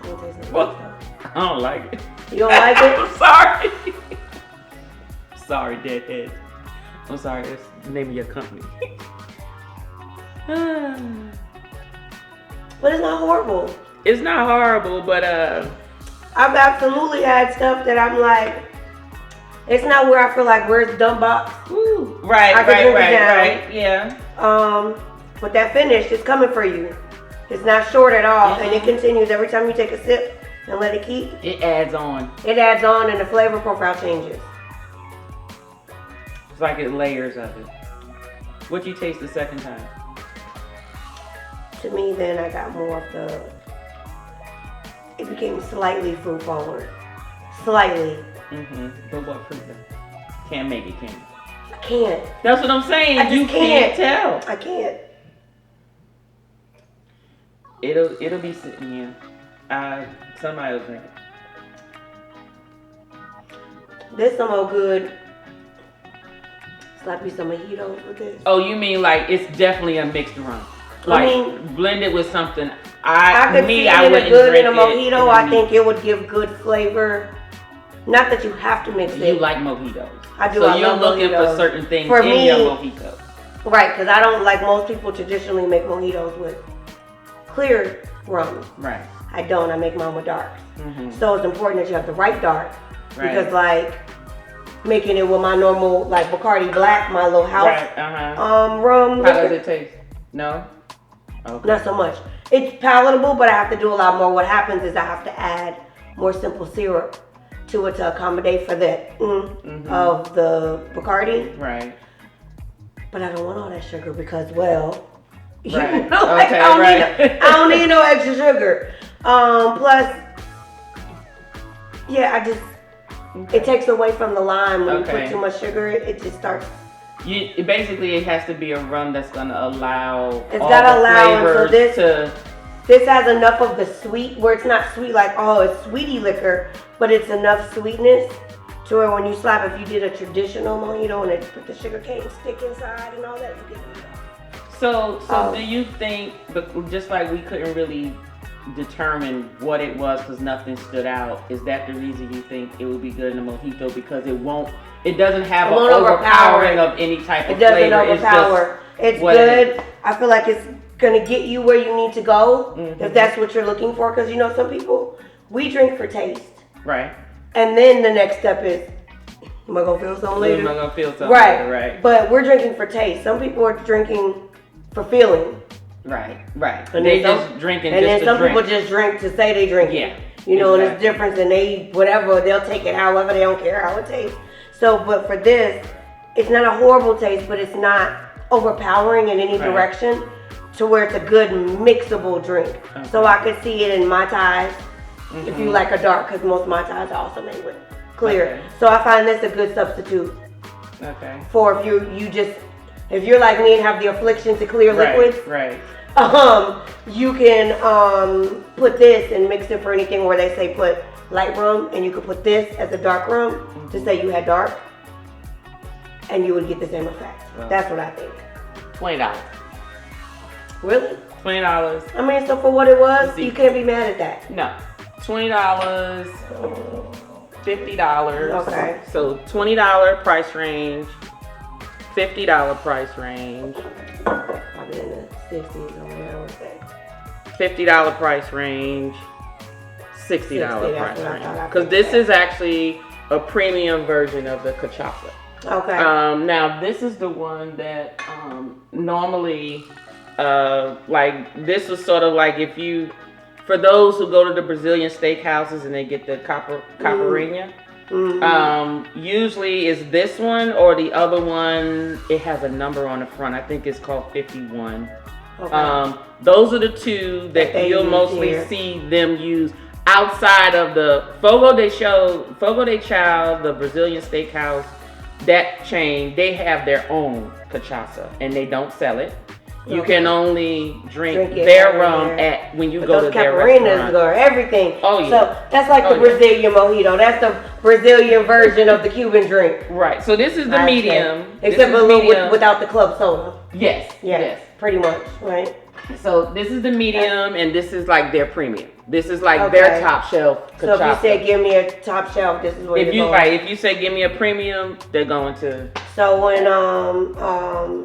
I don't taste what? I don't like it. You don't like it? I'm sorry. Sorry, Deadhead. I'm sorry, that's the name of your company. But it's not horrible. It's not horrible, but I've absolutely had stuff that I'm like, it's not where I feel like, where's dumb box? Ooh, right, yeah. But that finish is coming for you. It's not short at all, and it continues every time you take a sip and let it keep. It adds on. It adds on, and the flavor profile changes. It's like it layers of it. What'd you taste the second time? To me, then I got more of it became slightly fruit forward. Slightly. But what fruit then? Can't make it, can you? I can't. That's what I'm saying. You can't tell. I can't. It'll be sitting here. Somebody will drink it. This some old good. Slap you some mojitos with this. Oh, you mean it's definitely a mixed rum? Like blend it with something. I could see it in a good in a mojito. I think it would give good flavor. Not that you have to mix it. You like mojitos. I do. So I you're love looking mojitos. for certain things For in me, your mojito. Right, because I don't like most people traditionally make mojitos with clear rum. Right. I don't. I make mine with darks. Mm-hmm. So it's important that you have the right dark. Right. Because like making it with my normal like Bacardi Black, my little house rum. How does it taste? No? Okay. Not so much. It's palatable, but I have to do a lot more. What happens is I have to add more simple syrup to it to accommodate for that of the Bacardi. Right. But I don't want all that sugar because, well, you right. know, like, okay, I don't need no extra sugar. Plus, yeah, it takes away from the lime when you put too much sugar. It just starts. Basically, it has to be a rum that's gonna allow. It's gotta allow, flavors this has enough of the sweet, where it's not sweet like, oh, it's sweetie liquor, but it's enough sweetness to where when you slap, if you did a traditional mojito and it put the sugar cane stick inside and all that, you get enough. So do you think, just like we couldn't really determine what it was because nothing stood out, is that the reason you think it would be good in a mojito? Because it doesn't have an overpowering of any type of flavor. It doesn't overpower. It's good. I feel like it's gonna get you where you need to go if that's what you're looking for. Because you know, some people, we drink for taste. Right. And then the next step is, am I gonna feel something later? Am I gonna feel something later? Right. But we're drinking for taste. Some people are drinking for feeling. Right. Right. And they just drinking. And just then some people just drink to say they drink. Yeah. You know, and it's different, and they'll take it however, they don't care how it tastes. So, but for this, it's not a horrible taste, but it's not overpowering in any direction to where it's a good mixable drink. Okay. So I could see it in Mai Tais if you like a dark, because most Mai Tais are also made with clear. Okay. So I find this a good substitute. Okay. For if you're like me and have the affliction to clear liquids. Right. You can put this and mix it for anything where they say put light rum, and you could put this as a dark rum to say you had dark, and you would get the same effect. Well, that's what I think. $20. Really? $20. I mean, so for what it was, you can't be mad at that. No. $20, $50. Okay. So $20 price range, $50 price range. Probably in the 60s or whatever I would say. $50 price range, $60 price range. Because this is actually a premium version of the cachaça. Okay. Now this is the one that normally, like this was sort of like for those who go to the Brazilian steakhouses and they get the Caipirinha. Usually is this one or the other one. It has a number on the front. I think it's called 51. Okay. Those are the two that you'll mostly see them use outside of the Fogo de Chão, the Brazilian steakhouse. That chain, they have their own cachaça and they don't sell it. You can only drink their rum when you go to their restaurant. Or everything. Oh yeah. So that's like the Brazilian mojito. That's the Brazilian version of the Cuban drink. Right. So this is the medium. Except a little without the club soda. Yes. Yes. Pretty much. Right. So this is the medium, and this is like their premium. This is like their top shelf cachaça. So if you say give me a top shelf, this is where you're going. Right. If you say give me a premium, they're going to. So when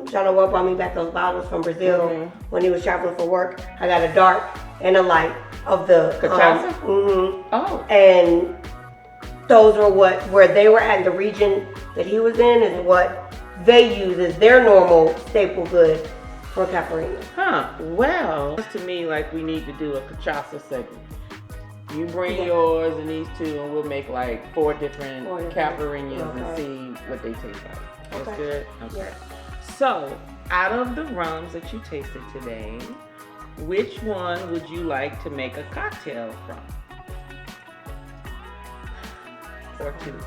John O'Well brought me back those bottles from Brazil when he was traveling for work, I got a dark and a light of the cachaça. Oh. And those were where they were at. The region that he was in is what they use as their normal staple good. For Caipirinha. Huh. Well, to me, like we need to do a cachaça segment. You bring yours and these two, and we'll make like four different Caipirinhas and see what they taste like. That's good? Okay. Yeah. So, out of the rums that you tasted today, which one would you like to make a cocktail from? Or two?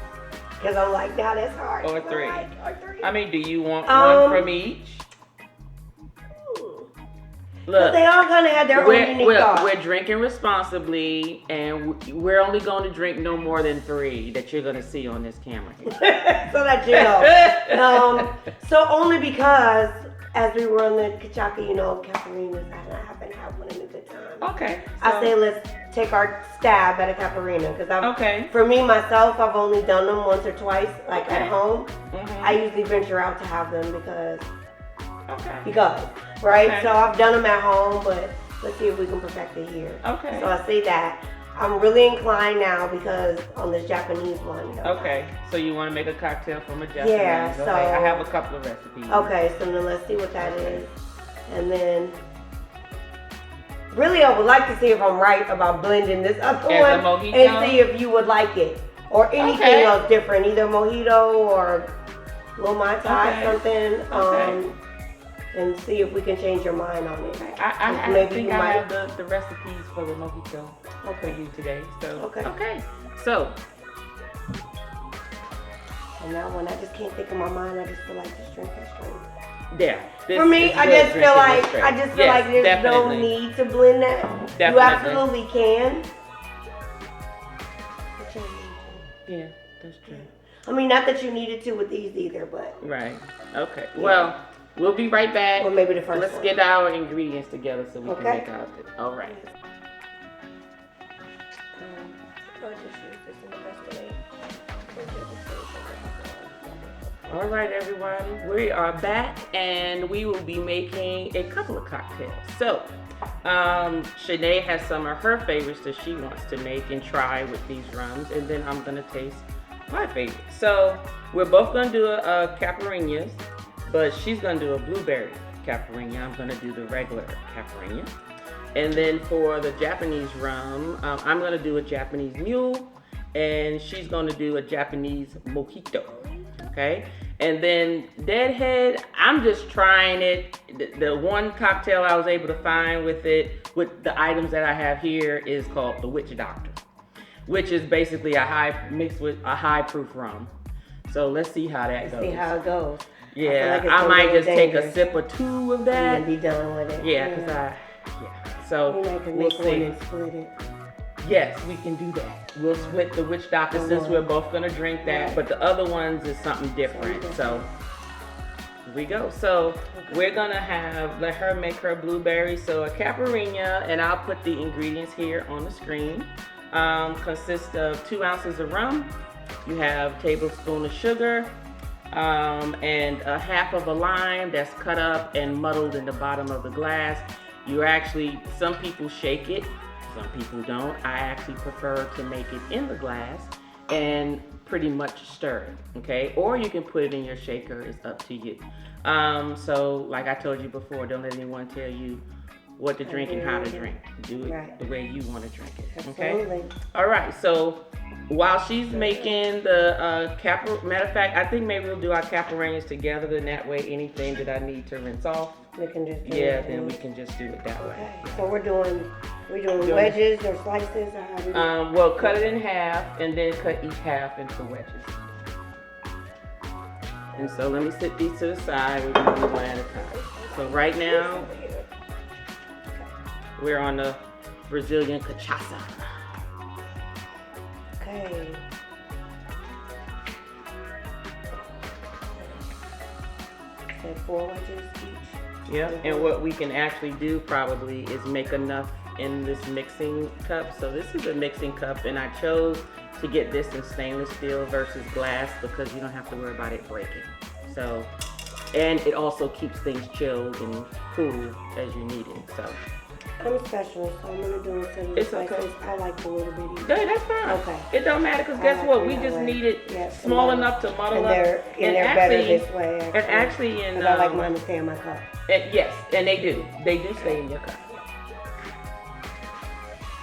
Because I'm like, now that's hard. Or three. I mean, do you want one from each? Look, they all kind of had their own unique thoughts. We're drinking responsibly, and we're only going to drink no more than 3 that you're going to see on this camera here. So that you know. So only because as we were on the Kachaka, Caipirinhas, and I haven't had one in a good time. Okay. So, I say let's take our stab at a Caipirinha because for me myself, I've only done them once or twice, like at home. Mm-hmm. I usually venture out to have them because right. So I've done them at home, but let's see if we can perfect it here. Okay. So I say that. I'm really inclined now because on this Japanese one. Okay, so you want to make a cocktail from a Japanese? Yeah, so I have a couple of recipes. Okay, so then let's see what that is. And then, really I would like to see if I'm right about blending this other one and see if you would like it. Or anything else different, either mojito or little mai tai, something. And see if we can change your mind on it. I think I have the recipes for the mojito for you today. So So. And that one, I just can't think of my mind. I just feel like just drink that straight. Yeah. For me, I just feel like there's no need to blend that. Definitely. You absolutely can. Yeah, that's true. I mean, not that you needed to with these either, but. Right. Okay. Yeah. Well. We'll be right back. Or maybe the first Let's get our ingredients together so we can make our thing. All right. All right, everyone. We are back, and we will be making a couple of cocktails. So, Shanae has some of her favorites that she wants to make and try with these rums, and then I'm gonna taste my favorite. So, we're both gonna do a Caipirinhas. But she's gonna do a blueberry Caipirinha. I'm gonna do the regular Caipirinha. And then for the Japanese rum, I'm gonna do a Japanese mule, and she's gonna do a Japanese mojito. Okay? And then Deadhead, I'm just trying it. The one cocktail I was able to find with it, with the items that I have here, is called the Witch Doctor, which is basically mixed with a high proof rum. So let's see how that goes. See how it goes. Yeah, I might just take a sip or two of that. And be done with it. Yeah, So we'll see. And split it. Yes, we can do that. We'll split the Witch Doctor since we're both gonna drink that, but the other ones is something different. So here we go. So we're gonna let her make her blueberry. So a Caipirinha, and I'll put the ingredients here on the screen. Consists of 2 ounces of rum. You have a tablespoon of sugar. And a half of a lime that's cut up and muddled in the bottom of the glass. Some people shake it, some people don't. I actually prefer to make it in the glass and pretty much stir it, okay? Or you can put it in your shaker, it's up to you. So like I told you before, don't let anyone tell you what to drink and how to drink. Do it the way you want to drink it, okay? Absolutely. All right, so while she's making the matter of fact, I think maybe we'll do our Caipirinhas together, then that way anything that I need to rinse off, we can just do then we can just do it that way. So we're doing wedges or slices, or how do you well, cut it in half and then cut each half into wedges. And so let me set these to the side. We're gonna do one at a time. So right now, we're on the Brazilian cachaça. Okay. So 4 wedges each. Yeah, and what we can actually do probably is make enough in this mixing cup. So this is a mixing cup, and I chose to get this in stainless steel versus glass because you don't have to worry about it breaking. So, and it also keeps things chilled and cool as you need it. So. I'm a specialist, so I'm going to do it instead of the slices. I like the little bitty. Yeah, that's fine. Okay. It don't matter because guess what? We just need it small enough to muddle up. And they're better this way. And actually in... I like mine to stay in my cup. Yes, and they do. They do stay in your cup.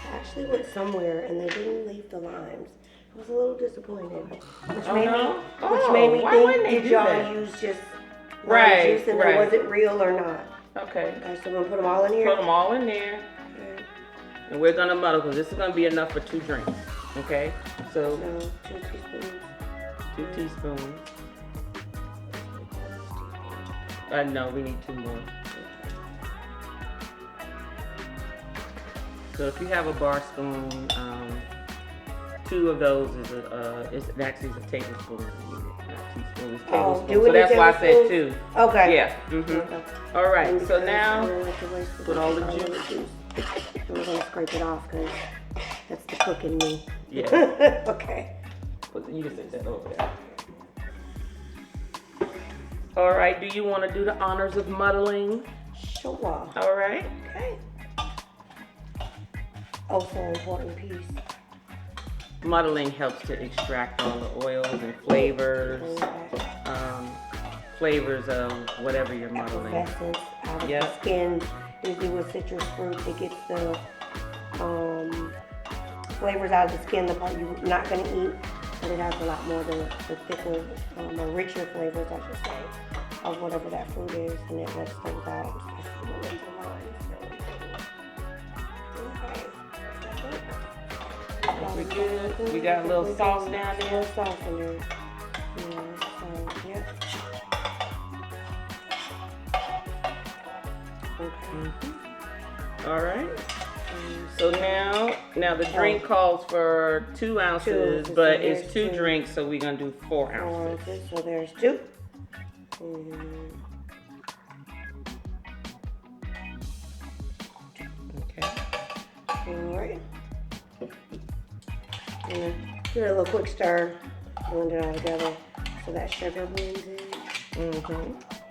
I actually went somewhere and they didn't leave the limes. I was a little disappointed. Which made me think, did y'all use just lime juice and was it real or not? Okay. Okay, so we're gonna put them all in here? Put them all in there. Okay. And we're gonna muddle because this is gonna be enough for 2 drinks. Okay? So 2 teaspoons. 2 teaspoons. No, we need 2 more. So if you have a bar spoon, 2 of those is actually a tablespoon. Not teaspoon. It was Oh, tablespoons. do we So need that's why I said tablespoons? 2. Okay. Yeah. Okay. All right. And So because I now don't like to waste put all the juice. juice. And we're gonna scrape it off because that's the cook in me. Yeah. Okay. You just set that over there. All right. Do you want to do the honors of muddling? Sure. All right. Okay. Also important piece. Muddling helps to extract all the oils and flavors, flavors of whatever you're muddling. Essence out of the skin. Usually with citrus fruits, it gets the flavors out of the skin, the part you're not going to eat, but it has a lot more the thicker, the richer flavors, I should say, of whatever that fruit is, and it lets those out, especially when it's We good. We got a little sauce down there. A little sauce in there. Yeah, so, yeah. Okay. All right. So now the drink calls for 2 ounces, but it's 2 drinks, so we're gonna do 4 ounces. So there's 2. Okay. All right. And give it a little quick stir, blend it all together so that sugar blends in.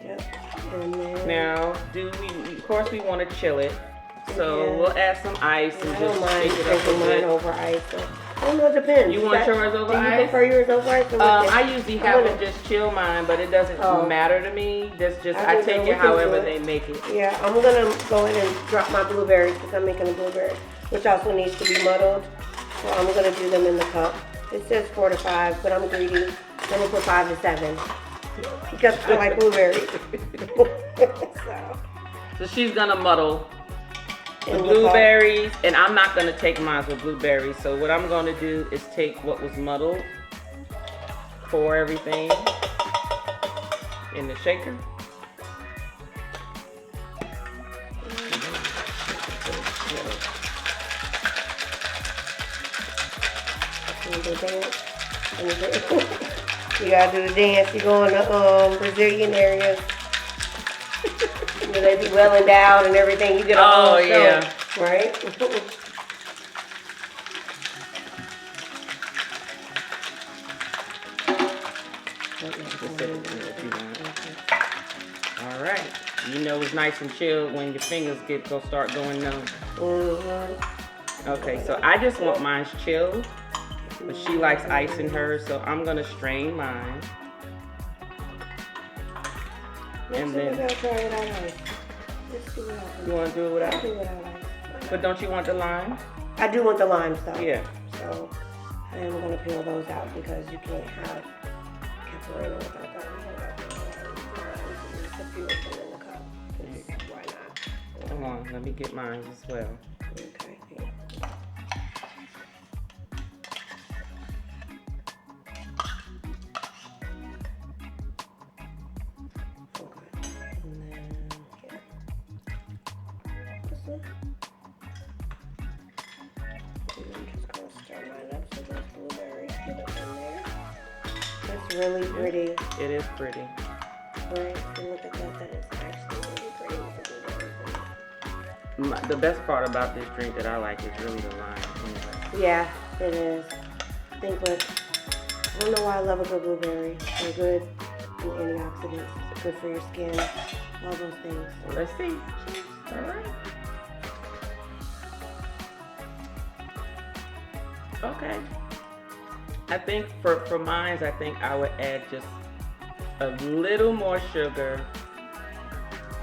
Yep. And then now, of course we want to chill it, so we'll add some ice and I don't just mind shake it up a taking mine bit. over ice. So, I don't know, it depends. You want yours over ice? Do you ice? prefer yours over ice? Or I usually have it just chill mine, but it doesn't matter to me. That's just I take it however they make it. Yeah, I'm gonna go ahead and drop my blueberries because I'm making a blueberry, which also needs to be muddled. So I'm gonna do them in the cup. It says 4 to 5, but I'm greedy. I'm gonna put 5 to 7 because I like blueberries. So she's gonna muddle the In the blueberries, and I'm not gonna take mine with blueberries. So what I'm gonna do is take what was muddled, pour everything in the shaker. You gotta do the dance. You go in the Brazilian areas. Where they be well endowed and everything. You get a whole show, right? All right. You know it's nice and chilled when your fingers go start going numb. Okay, so I just want mine chilled, but she likes ice in hers, so I'm gonna strain mine. And then you want to do it without ice? But don't you want the lime? I do want the lime stuff. Yeah. So I am going to peel those out because you can't have Caipirinha without that. In the cup. Why not? Hold on, let me get mine as well. Okay. It's really pretty. It is pretty. Right? And look at that is actually really pretty with the blueberries. The best part about this drink that I like is really the lime. Anyway. Yeah, it is. I think I don't know why I love a good blueberry. They're good in antioxidants, good for your skin, all those things. Well, let's see. All right. Okay. I think for mine, I think I would add just a little more sugar,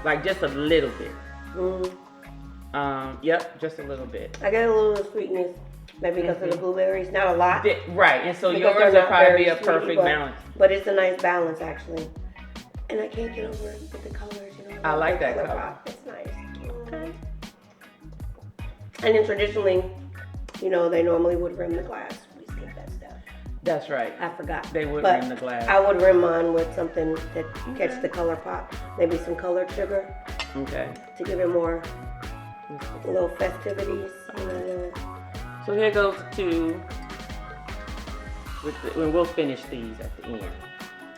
like just a little bit. Yep, just a little bit. I get a little sweetness, maybe because of the blueberries, not a lot. Right, and so because yours will probably be a perfect balance. But it's a nice balance actually. And I can't get over it with the colors, you know. I like that color. Pop. It's nice. Okay. And then traditionally, you know, they normally would rim the glass. We skip that stuff. That's right. I forgot. They would but rim the glass. I would rim mine with something that catch the color pop. Maybe some colored sugar. Okay. To give it more little festivities. So here goes 2. And we'll finish these at the end.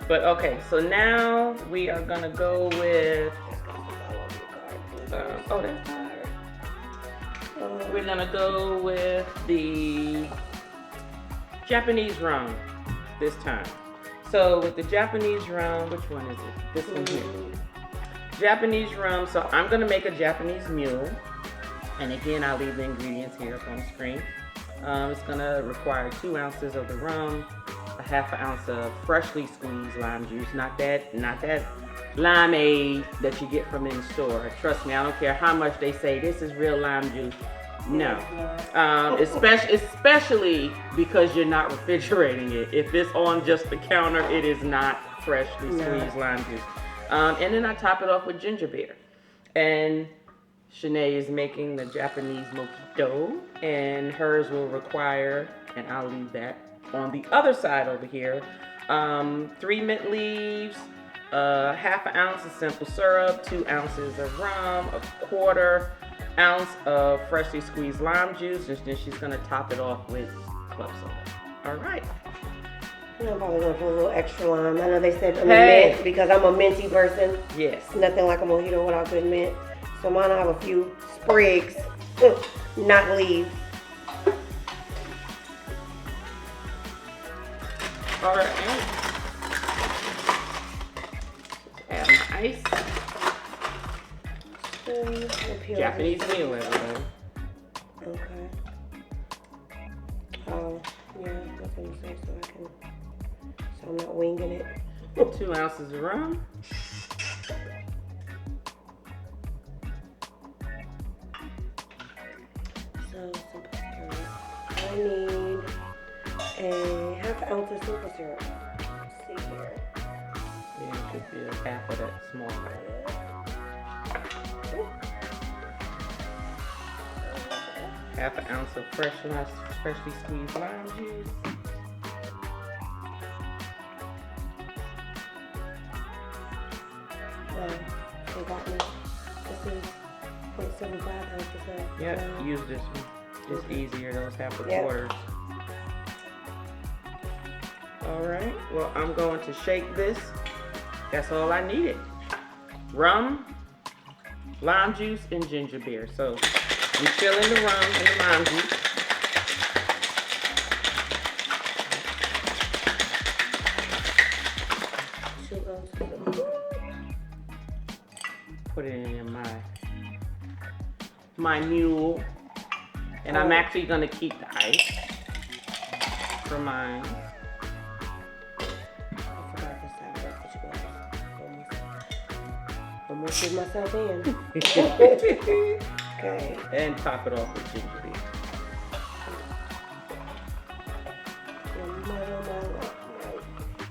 But okay, so now we are gonna go with. Oh, that's fine. We're gonna go with the Japanese rum this time. So with the Japanese rum, which one is it? This one here. Japanese rum. So I'm gonna make a Japanese mule, and again, I'll leave the ingredients here up on the screen. It's gonna require 2 ounces of the rum, a half an ounce of freshly squeezed lime juice, not that limeade that you get from in the store. Trust me, I don't care how much they say this is real lime juice. No, especially because you're not refrigerating it. If it's on just the counter, it is not freshly squeezed lime juice. And then I top it off with ginger beer. And Shanae is making the Japanese Mojito, and hers will require, and I'll leave that on the other side over here, 3 mint leaves, half an ounce of simple syrup, 2 ounces of rum, a quarter ounce of freshly squeezed lime juice, and then she's gonna top it off with club soda. All right. I'm probably gonna put a little extra lime. I know they said mint because I'm a minty person. Yes. Nothing like a mojito without good mint. So mine, I have a few sprigs, not leaves. All right. Add my ice. Japanese meal, everyone. Okay. Oh, yeah, that's what you say, so I'm not winging it. 2 ounces of rum. So, simple syrup. I need a half ounce of simple syrup. Let's see here. Yeah, it should be a half of that small pack. Half an ounce of freshly squeezed lime juice. They got me. This is 0.75 ounces. Yep, use this one. It's easier, those half a quarters. All right, well, I'm going to shake this. That's all I needed. Rum, lime juice, and ginger beer. So we fill in the rum and the lime juice. Put it in my mule. And I'm actually gonna keep the ice for mine. Almost did myself in. Okay. And top it off with ginger beer.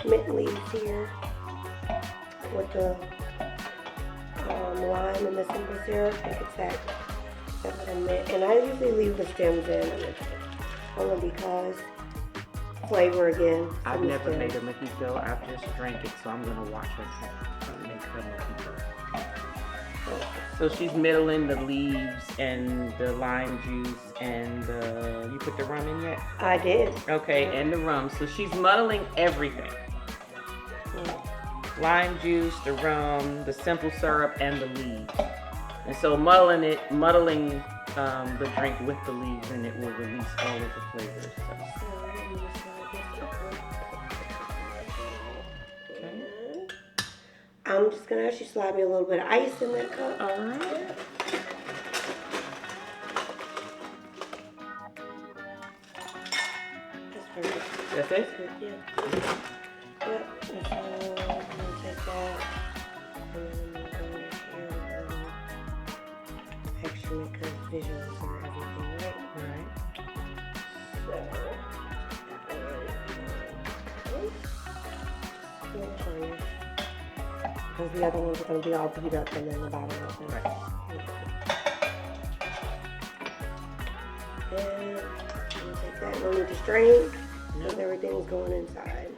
Mint leaves here with the lime and the simple syrup. I think it's that mint. And I usually leave the stems in only because flavor again. I've never made a mojito. I've just drank it, so I'm gonna watch her make her mojito. So she's middling the leaves and the lime juice and you put the rum in yet? I did. Okay, and the rum. So she's muddling everything. Lime juice, the rum, the simple syrup, and the leaves. And so muddling the drink with the leaves, and it will release all of the flavors. So. Okay. I'm just gonna ask you to slide me a little bit of ice in that cup. All right. That's perfect. That's it? Yeah. Yep. So I'm gonna take that and then I'm gonna go here and actually make visuals or everything, right? Right. So garnish. Because the other ones are going to be all beat up and then the bottom of them. Right. And I'm going to take that. No need to strain because everything's going inside.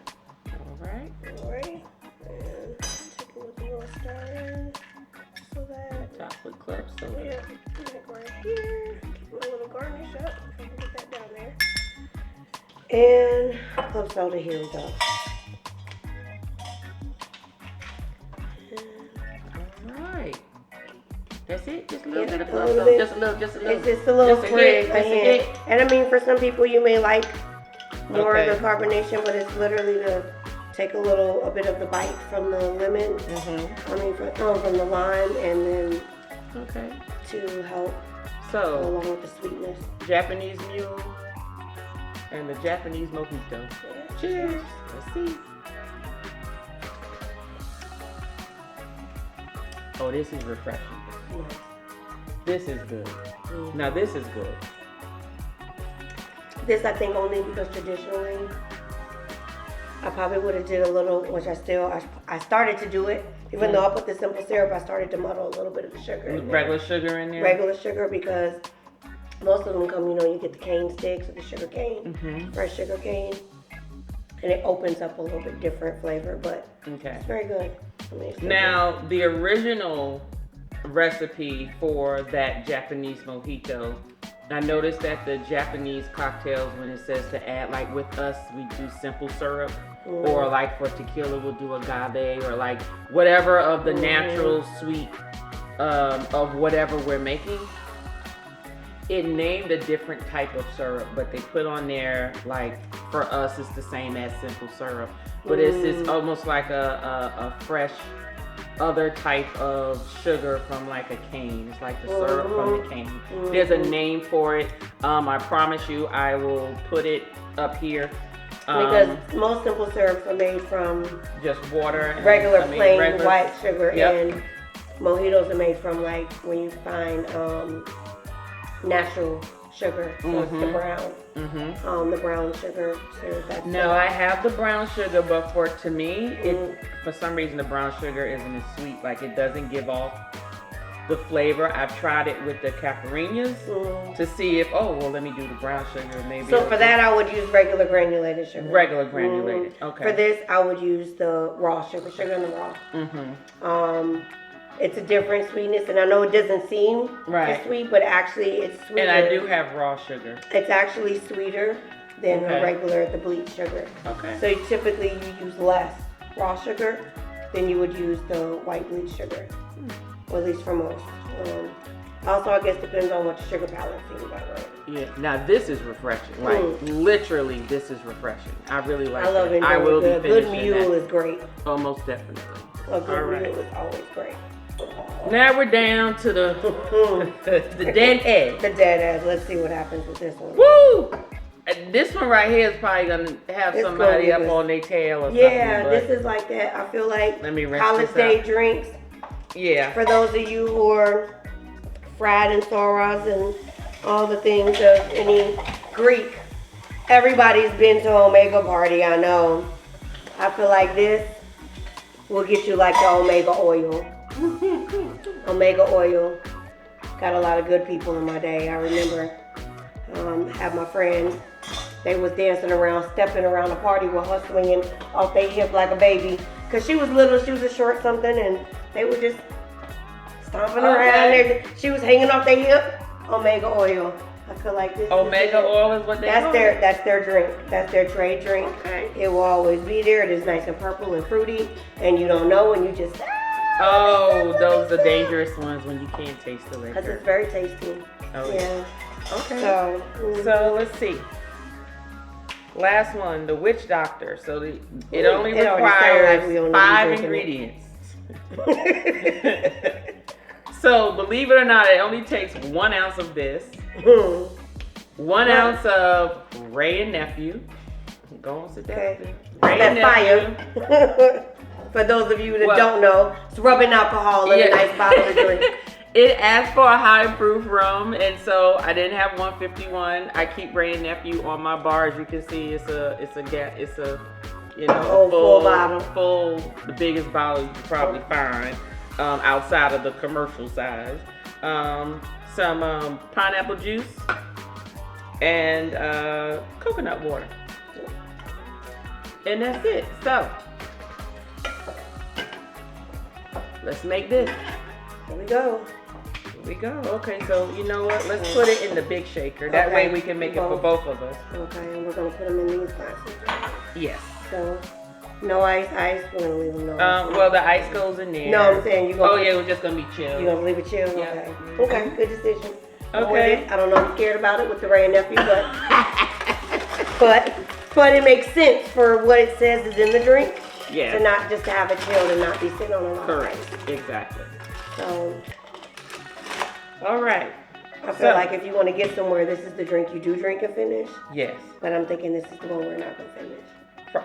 Alright. Alright. And take it with a little stir in so that. Top with club soda. Yeah, like right here. Keep a little garnish up. Get that down there. And club soda, here we go. little bit. Just a little. It's just a little sprig. And I mean, for some people, you may like more of the carbonation, but it's literally to take a bit of the bite from the lemon. I mean, from the lime, and then to help go along with the sweetness. Japanese mule and the Japanese mojito. Yeah. Cheers. Let's see. Oh, this is refreshing. Yes. This is good. Now this is good. This I think only because traditionally I probably would have did a little, which I started to do it. Even though I put the simple syrup, I started to muddle a little bit of the sugar in there. Regular sugar in there? Regular sugar, because most of them come, you get the cane sticks or the sugar cane, fresh sugar cane. And it opens up a little bit different flavor, but it's very good. I mean, now, the original recipe for that Japanese mojito, I noticed that the Japanese cocktails, when it says to add, like with us, we do simple syrup, or like for tequila, we'll do agave, or like whatever of the natural sweet of whatever we're making. It named a different type of syrup, but they put on there, like, for us, it's the same as simple syrup. But it's almost like a fresh other type of sugar from like a cane. It's like the syrup from the cane. There's a name for it. I promise you, I will put it up here. Because most simple syrups are made from just water, regular plain white sugar, and mojitos are made from, like, when you find natural sugar, so it's the brown. The brown sugar syrup. No, I have the brown sugar, but to me, for some reason the brown sugar isn't as sweet. Like, it doesn't give off the flavor. I've tried it with the Caipirinhas to see if, let me do the brown sugar. Maybe. So for that, I would use regular granulated sugar. Regular granulated. Okay. For this, I would use the raw sugar in the raw. It's a different sweetness, and I know it doesn't seem as sweet, but actually it's sweeter. And I do have raw sugar. It's actually sweeter than the bleach sugar. Okay. So typically you use less raw sugar than you would use the white bleach sugar, or at least for most. Also, I guess depends on what your sugar palate seems like, right? Yeah. Now this is refreshing. Like literally, this is refreshing. I really like it. I love it. I will be finishing good mule is great. Oh, most definitely. A good mule is always great. Now we're down to the dead egg. The dead egg. Let's see what happens with this one. Woo! This one right here is probably gonna have somebody up on their tail or something. Yeah, this is like that. I feel like college day drinks. Yeah. For those of you who are fried and soras and all the things of any Greek, everybody's been to Omega party. I know. I feel like this will get you like the Omega oil. Omega oil. Got a lot of good people in my day. I remember have my friends. They was dancing around, stepping around the party with her swinging off their hip like a baby. Cause she was little, she was a short something, and they were just stomping around. She was hanging off their hip. Omega oil. I feel like this. Omega oil is what they call it? That's their drink. That's their trade drink. Okay. It will always be there. It is nice and purple and fruity, and you don't know, and you just. Oh, those are dangerous ones when you can't taste the liquor. Because it's very tasty. Oh, yeah. Okay. So let's see. Last one, the witch doctor. So it only requires 5 ingredients. So believe it or not, it only takes 1 ounce of this, 1 ounce of Ray and Nephew. Go on, sit down. Okay. Ray and Nephew. Fire. For those of you that don't know, it's rubbing alcohol in a nice bottle of drink. It asks for a high proof rum, and so I didn't have 151. I keep Ray and Nephew on my bar. As you can see, it's a full bottle, the biggest bottle you could probably find outside of the commercial size. Some pineapple juice and coconut water, and that's it. So let's make this. Here we go. Okay, so you know what? Let's put it in the big shaker. That way we can make it for both of us. Okay, and we're going to put them in these glasses. Yes. So No ice. We're gonna leave them no ice. Well, the ice goes in there. No, I'm saying you're gonna. Oh yeah, it was just gonna be chill. You're gonna leave it chill. Yeah. Okay. Okay. Good decision. Okay. I don't know. I'm scared about it with the Ray and nephew, but it makes sense for what it says is in the drink. Yeah. To not just to have it chilled and not be sitting on a lot of ice. Exactly. So. All right. I feel like if you want to get somewhere, this is the drink you do drink and finish. Yes. But I'm thinking this is the one we're not gonna finish.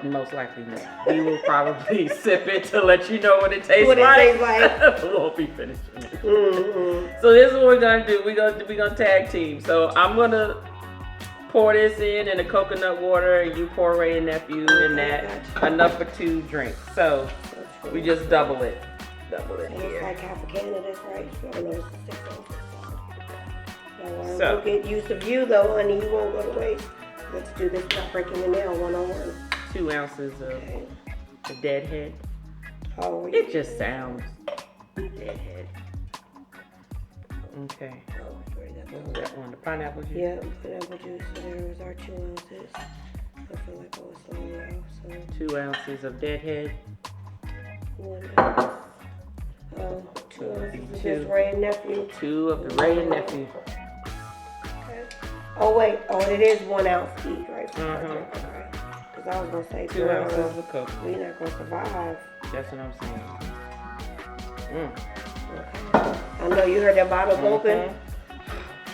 Most likely not. We will probably sip it to let you know what it tastes like. What it tastes like. We won't be finishing it. Mm-hmm. So this is what we're gonna do. We're gonna tag team. So I'm gonna pour this in the coconut water, and you pour Ray and nephew in that. Enough for 2 drinks. So we just double it. Double it It's here. like half a can of this, right? So I know this is 6 ounces. So We'll get used to you though, honey. You won't go to waste. Let's do this without breaking the nail 101. 2 ounces of the deadhead. Oh, It just sounds deadhead. Okay. Oh, What was that one? The pineapple juice? yeah, pineapple juice. So there was our 2 ounces. I feel like I was slowing down. So 2 ounces of deadhead. 1 ounce. 2 ounces of this Ray and nephew. 2 of the Ray and nephew. Okay. Oh wait. Oh, it is 1 ounce each, right? Mhm. Okay. Because I was gonna say 2 ounces of cocoa. we're not gonna survive. That's what I'm saying. Okay. I know you heard that bottle open.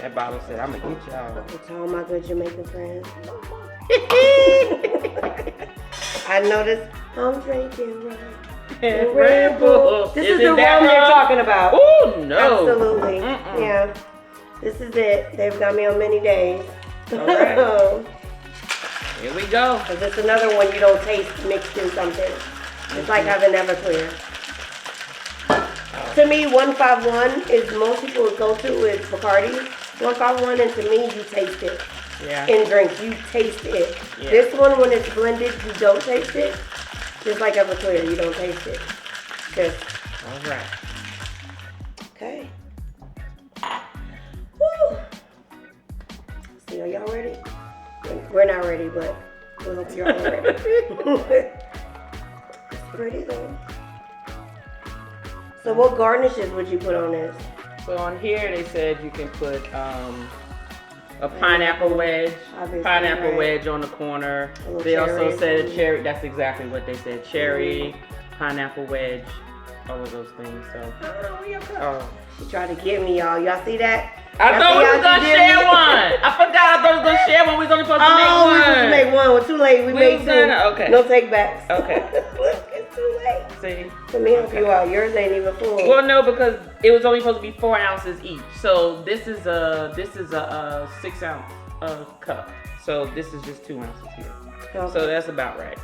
That bottle said, I'm gonna get y'all. To all my good Jamaican friends. I noticed I'm drinking rum. And Red Bull. This is the rum they're talking about. Oh no. Absolutely. Yeah. This is it. They've got me on many days. All right. Here we go. Because it's another one you don't taste mixed in something. It's like having Everclear. To me, 151 is most people's go-to is Bacardi. 151, and to me, you taste it. Yeah. In drinks, you taste it. Yeah. This one, when it's blended, you don't taste it. Just like Everclear, you don't taste it. Just. All right. Okay. Woo. See, are y'all ready? We're not ready, but we hope you're all ready. It's pretty though. So what garnishes would you put on this? So on here they said you can put a pineapple wedge, Obviously, pineapple right. wedge on the corner. A little They also cherry. said a cherry. That's exactly what they said. Cherry, pineapple wedge, all of those things. So. Oh. She tried to get me, y'all. Y'all see that? I Y'all thought see we how was gonna she did share me? one. I forgot. I thought we was gonna share one. We was only supposed to make Oh, one. we supposed to make one. We're too late. We made was 2. okay. No take backs. Okay. Look, it's too late. See. Let me help you out. Yours ain't even full. Well, no, because it was only supposed to be 4 ounces each. So this is a 6 ounce cup. So this is just 2 ounces here. Okay. So that's about right.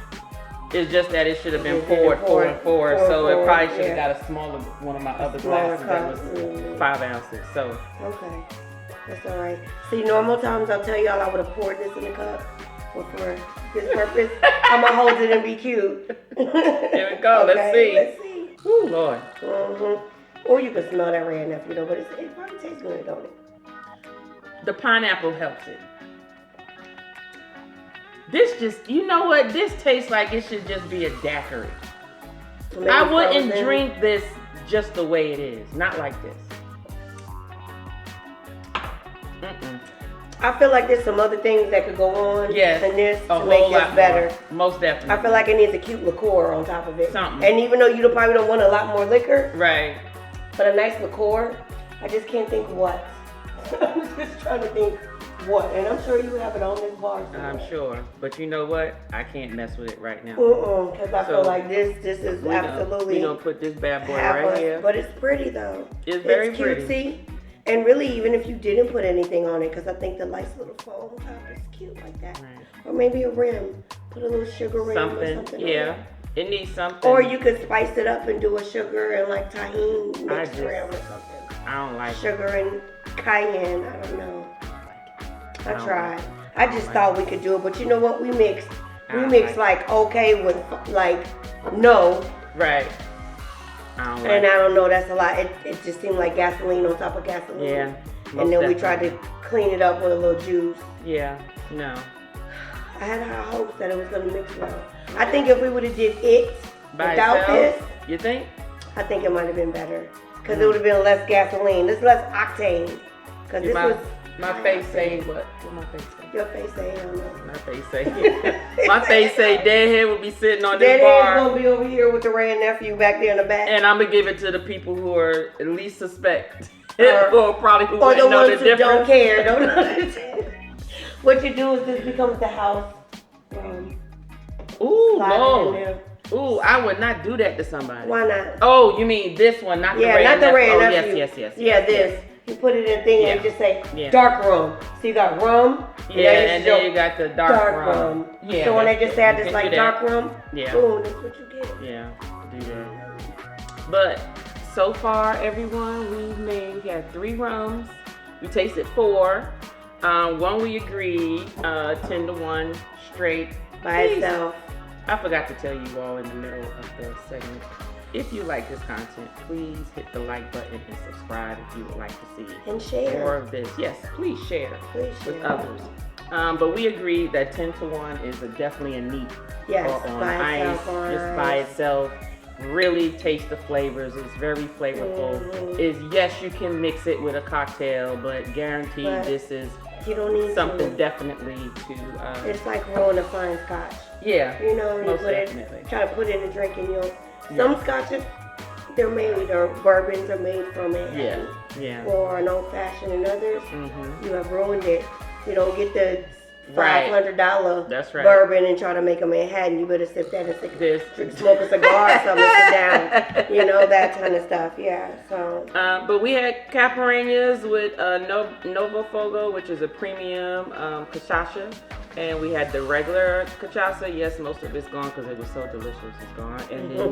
It's just that it should have been It should have poured been 4 and 4. So it poured, probably should have yeah. got a smaller one of my other Smaller glasses that cup. was 5 ounces. So Okay. That's all right. See, normal times I'll tell y'all I would have poured this in a cup. But for this purpose, I'm going to hold it and be cute. here we go. Let's see. Let's see. Ooh, Lord. Mm-hmm. Or you can smell that red enough, you know, but it probably tastes good, don't it? The pineapple helps it. This just, you know what? This tastes like it should just be a daiquiri. Maybe I wouldn't frozen. drink this just the way it is. Not like this. Mm-mm. I feel like there's some other things that could go on Yes, in this a to make whole this lot better. more. Most definitely. I feel like it needs a cute liqueur on top of it. Something. And even though you probably don't want a lot more liquor, Right. but a nice liqueur, I just can't think what. I'm just trying to think what. And I'm sure you have it on this bar somewhere. I'm sure. But you know what? I can't mess with it right now. Because I feel So, like this is absolutely We're going to put this bad boy half right us, here. but it's pretty though. It's very it's pretty. cutesy. And really, even if you didn't put anything on it, because I think the nice little foam on top is cute like that. Right. Or maybe a rim. Put a little sugar rim or Something. something on Yeah. it. It needs something. Or you could spice it up and do a sugar and like tahini I mixed just- around or something. I don't like it. Sugar and cayenne, I don't know. I don't tried. like it. I just thought we could do it, but you know what? We mixed. I We don't mixed like like okay with like no. Right. I don't like And it. I don't know, that's a lot. It just seemed like gasoline on top of gasoline. Yeah. And then we most tried to clean it up with a little juice. Yeah. No. I had high hopes that it was gonna mix well. I think if we would have did it By without itself, this, you think? I think it might have been better. Because it would have been less gasoline. There's less octane. Because this was... My face say what? What my face say? Your face say, I don't know. My face say. My face say Deadhead will be sitting on this Deadhead's bar. gonna be over here with the Ray and nephew back there in the back. And I'm gonna give it to the people who are at least suspect. Or probably who or the wouldn't know ones the who don't difference. care. Don't know. What you do is this becomes the house. Ooh, slide no. in there. Ooh, I would not do that to somebody. Why not? Oh, you mean this one, not the Yeah, Ray not and the nephew. Ray and Oh, nephew. yes. Yeah, this. You put it in a thing and you just say dark rum. So you got rum. Yeah, and then you got the dark rum. Yeah. So when they just add this like dark rum, yeah. boom, that's what you get. Yeah, do that. But so far, everyone, we had 3 rums. We tasted 4. One we agreed, 10-1 straight. By itself. I forgot to tell you all in the middle of the segment. If you like this content, please hit the like button and subscribe if you would like to see and share more of this. Yes, please share with others. Yeah. But we agreed that 10-1 is definitely a neat on by ice, itself, just by itself. Really taste the flavors. It's very flavorful. Mm-hmm. Yes, you can mix it with a cocktail, but guaranteed this is you don't need something definitely to. It's like rolling a fine scotch. Yeah, you know, most you definitely. Try to put it in a drink and you'll. Some scotches, they're made, or bourbons are made from it. Yeah. Or an old fashioned, and others, you have ruined it. You don't get the $500 bourbon and try to make a Manhattan. You better sip that and smoke a cigar or something, sit down. You know, that kind of stuff. Yeah. So. But we had Caipirinhas with Novo Fogo, which is a premium cachaça. And we had the regular cachaça. Yes, most of it's gone because it was so delicious. It's gone. And then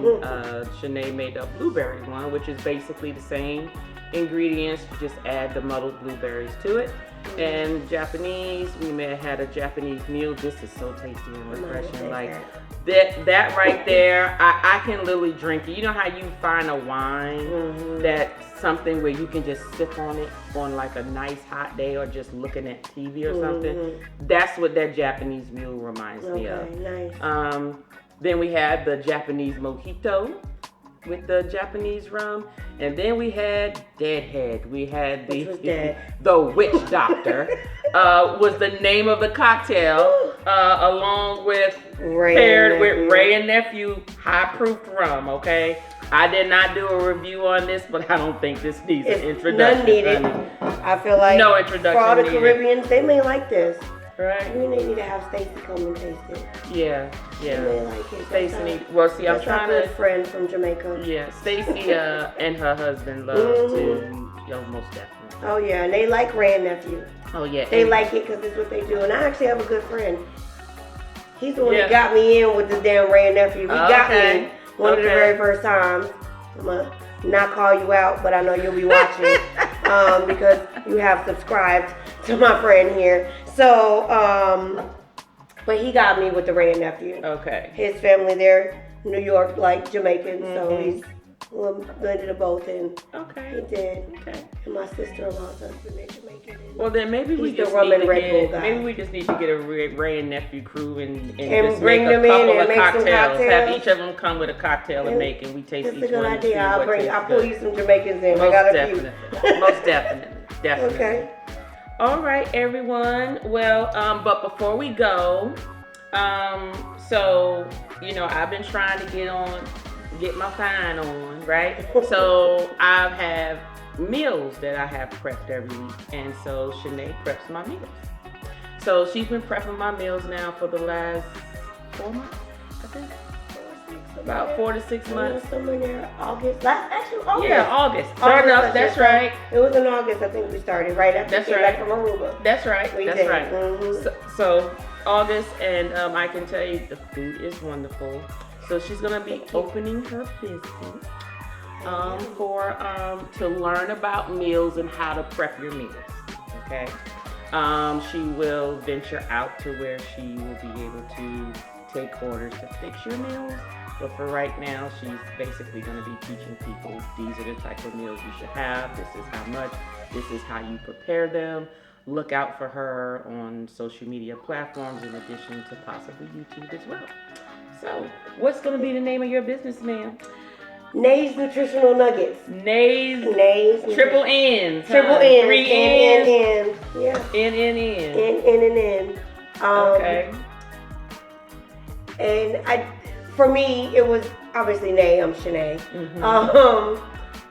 Shanae made a blueberry one, which is basically the same ingredients. You just add the muddled blueberries to it. And Japanese, we may have had a Japanese meal. This is so tasty and refreshing. Like that right there, I can literally drink it. You know how you find a wine that's something where you can just sip on it on like a nice hot day or just looking at TV or something? That's what that Japanese meal reminds me of. Nice. Then we had the Japanese Mojito with the Japanese rum, and then we had Deadhead. We had the Witch Doctor was the name of the cocktail, along with paired with Ray and Nephew high proof rum. Okay, I did not do a review on this, but I don't think this needs an introduction. None needed. I feel like no introduction for all the needed. Caribbeans, they may like this. Right. We may need to have Stacy come and taste it. Yeah. They may like it. Stacy, well, see, I'm trying to. Friend from Jamaica. Yeah, Stacy and her husband love to. Most definitely. Oh yeah, and they like Ray and Nephew. Oh yeah. They like it because it's what they do. And I actually have a good friend. He's the one that got me in with the damn Ray and Nephew. He got me one of the very first times. I'm gonna not call you out, but I know you'll be watching because you have subscribed to my friend here. So, but he got me with the Ray and Nephew. Okay. His family, they're New York, like Jamaican, so he's blended of both, and he did. Okay. And my sister-in-law's husband, they're Jamaican. Well, then maybe we just need to get a Ray and Nephew crew and just bring make them a couple in of and cocktails. Make Have each of them come with a cocktail and make, and we taste each one. That's a good idea. I'll pull you some Jamaicans in. I got a few. Most definitely. Okay. All right, everyone. Well, but before we go, so I've been trying to get my fine on, right? So I have meals that I have prepped every week, and so Shanae preps my meals. So she's been prepping my meals now for the last 4 months, I think. About 4 to 6 months. Somewhere near August. August. Yeah, August. Fair enough. That's right. It was in August. I think we started right after we came back from Aruba. That's right. That's right. Mm-hmm. So August, and I can tell you the food is wonderful. So she's gonna be opening her business to learn about meals and how to prep your meals. Okay. She will venture out to where she will be able to take orders to fix your meals. But for right now, she's basically going to be teaching people these are the type of meals you should have. This is how much. This is how you prepare them. Look out for her on social media platforms in addition to possibly YouTube as well. So, what's going to be the name of your business, ma'am? Nay's Nutritional Nuggets. Nay's. Triple N's. Triple N's. 3 N's. N. Yeah. N. Okay. And for me, it was obviously Nay. I'm Shanae.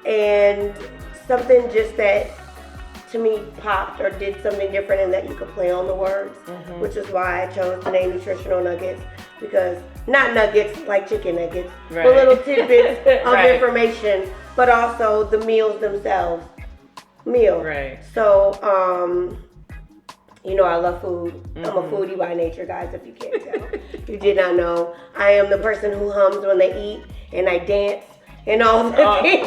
And something just that to me popped or did something different, and that you could play on the words, which is why I chose the name Nutritional Nuggets, because not nuggets like chicken nuggets, but little tidbits of information, but also the meals themselves. Right. So, you know I love food. I'm a foodie by nature, guys, if you can't tell. If you did not know, I am the person who hums when they eat, and I dance and all the things.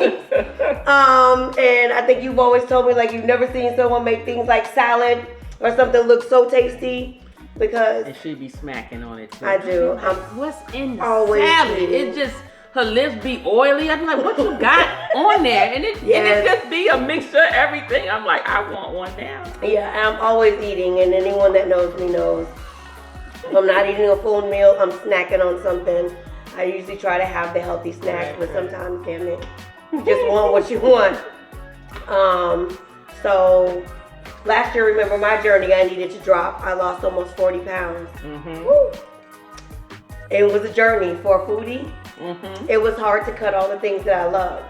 And I think you've always told me, like, you've never seen someone make things like salad or something look so tasty, because... And she be smacking on it, too. I do. Like, what's in the salad? It just... Her lips be oily. I'm like, what you got on there? And it just be a mixture of everything. I'm like, I want one now. Yeah, I'm always eating, and anyone that knows me knows. If I'm not eating a full meal, I'm snacking on something. I usually try to have the healthy snacks, but sometimes, damn it, you just want what you want. So last year, remember my journey, I needed to drop. I lost almost 40 pounds. Woo. It was a journey for a foodie. It was hard to cut all the things that I love.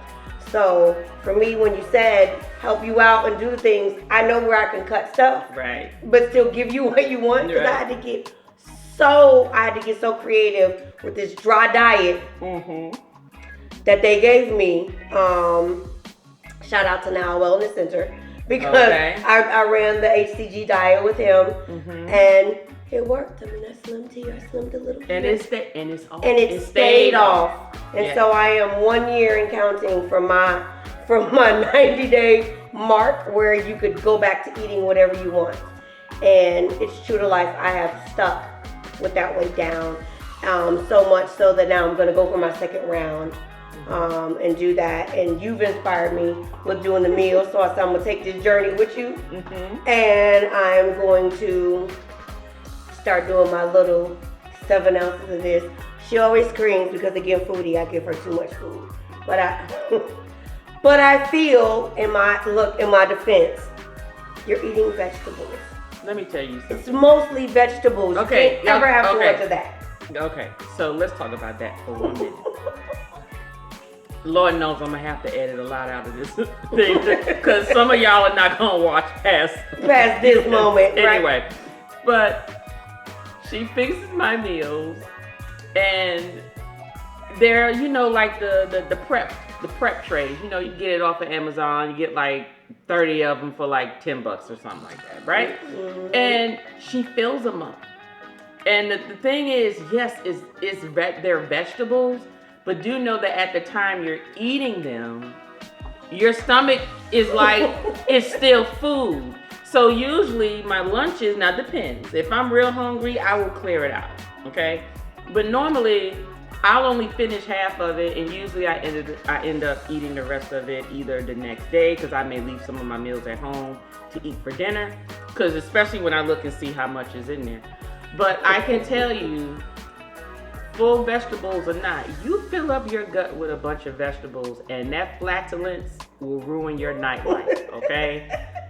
So for me, when you said help you out and do the things, I know where I can cut stuff, but still give you what you want. Because I had to get so creative with this dry diet that they gave me. Shout out to Now Wellness Center, because I ran the HCG diet with him, and it worked. I mean, I slimmed here, I slimmed a little bit. And it's off. And it stayed off. And so I am 1 year and counting from my 90-day mark, where you could go back to eating whatever you want. And it's true to life. I have stuck with that weight down, so much so that now I'm going to go for my second round and do that. And you've inspired me with doing the meals, so I said I'm going to take this journey with you. And I'm going to start doing my little 7 ounces of this. She always screams because, again, foodie, I give her too much food. But I feel in my defense, you're eating vegetables. Let me tell you something. It's mostly vegetables. Okay. You can't ever have too much of that. Okay, so let's talk about that for 1 minute. Lord knows I'm gonna have to edit a lot out of this thing, because some of y'all are not gonna watch past this moment. Anyway, right? But she fixes my meals, and they're, you know, like the prep trays. You know, you get it off of Amazon. You get like 30 of them for like $10 or something like that, right? And she fills them up. And the thing is, yes, they're vegetables, but do know that at the time you're eating them, your stomach is like, it's still food. So usually my lunches, now depends. If I'm real hungry, I will clear it out, okay? But normally, I'll only finish half of it, and usually I end up eating the rest of it either the next day, because I may leave some of my meals at home to eat for dinner, because especially when I look and see how much is in there. But I can tell you, full vegetables or not, you fill up your gut with a bunch of vegetables, and that flatulence will ruin your nightlife, okay?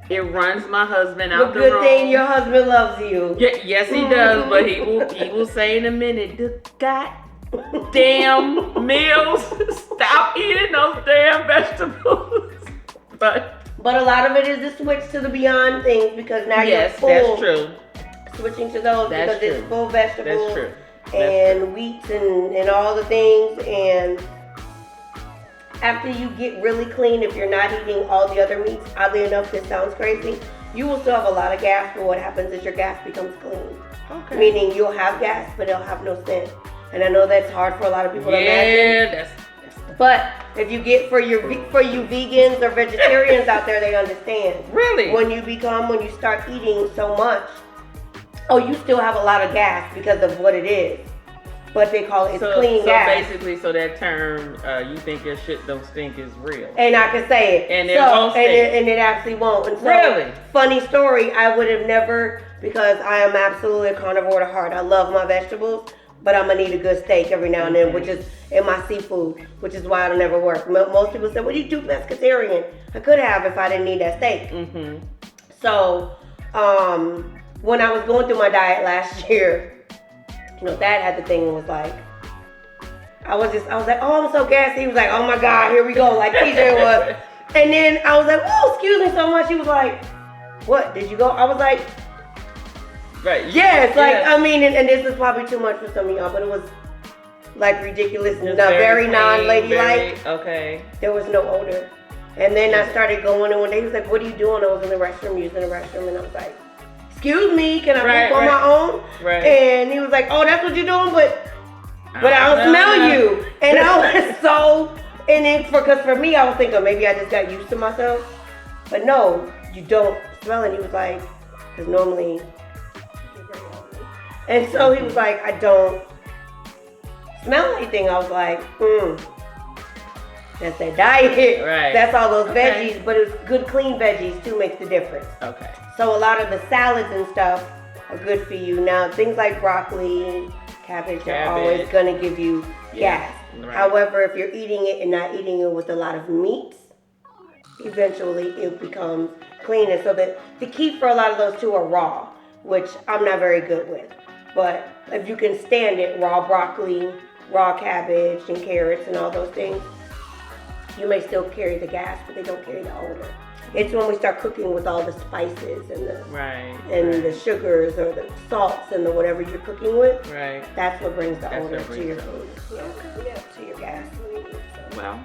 It runs my husband out the room. Good thing your husband loves you. Yes, he does, but he will say in a minute, the goddamn meals, stop eating those damn vegetables. But a lot of it is the switch to the Beyond things, because now you're full. Yes, that's true. Switching to those because it's full vegetables. That's true. And wheats and all the things. And after you get really clean, if you're not eating all the other meats, oddly enough, this sounds crazy, you will still have a lot of gas, but what happens is your gas becomes clean. Okay. Meaning you'll have gas, but it'll have no scent. And I know that's hard for a lot of people to imagine. But if you get for you vegans or vegetarians out there, they understand. Really? When you start eating so much, you still have a lot of gas because of what it is. But they call it clean gas. So basically, that term, you think your shit don't stink, is real. And I can say it. And it won't stink. And it actually won't. And so, really? Funny story, I would have never, because I am absolutely a carnivore at heart. I love my vegetables. but I'm gonna need a good steak every now and then, which is in my seafood, which is why it'll never work. Most people say, "What do you do pescatarian?" I could have if I didn't need that steak. So, when I was going through my diet last year, Dad had the thing and was like, I was like, "Oh, I'm so gassy." He was like, "Oh my God, here we go," like TJ was. And then I was like, "Oh, excuse me so much." He was like, "What, did you go?" I was like, right. Yes, like, I mean, and this is probably too much for some of y'all, but it was like ridiculous, very non-ladylike. Okay. There was no odor. And then I started going, and one day he was like, "What are you doing?" I was in the restroom, using the restroom, and I was like, "Excuse me, can I poop on my own?" Right. And he was like, "Oh, that's what you're doing, but I don't smell you." And I was so, and then because for me, I was thinking maybe I just got used to myself, but no, you don't smell it. And he was like, because normally, and so he was like, "I don't smell anything." I was like, that's their diet. Right. That's all those veggies, but it's good clean veggies too makes the difference. Okay. So a lot of the salads and stuff are good for you. Now things like broccoli, cabbage are always gonna give you gas. Right. However, if you're eating it and not eating it with a lot of meats, eventually it becomes clean. And so the key for a lot of those too are raw, which I'm not very good with. But if you can stand it, raw broccoli, raw cabbage and carrots and all those things, you may still carry the gas, but they don't carry the odor. It's when we start cooking with all the spices and the sugars or the salts and the whatever you're cooking with. Right. That's what brings the odor to your food. Yeah, to your gas. So. Well.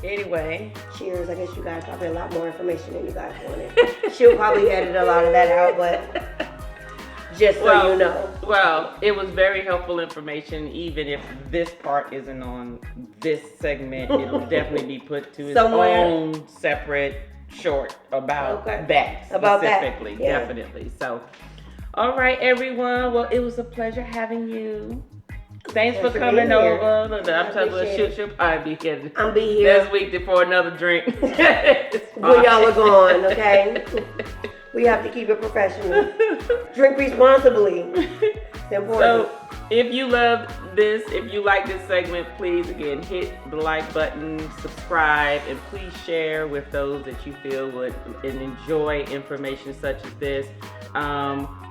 Anyway. Cheers. I guess you guys probably a lot more information than you guys wanted. She'll probably edit a lot of that out, but just so you know. Well, it was very helpful information. Even if this part isn't on this segment, it'll definitely be put to its own separate short about that specifically. Yeah. Definitely. So, all right, everyone. Well, it was a pleasure having you. Thanks for coming over. I'm telling you, she'll probably be here. I'll be here this week for another drink. When y'all are gone, okay? We have to keep it professional. Drink responsibly. It's important. So, if you love this, if you like this segment, please, again, hit the like button, subscribe, and please share with those that you feel would enjoy information such as this.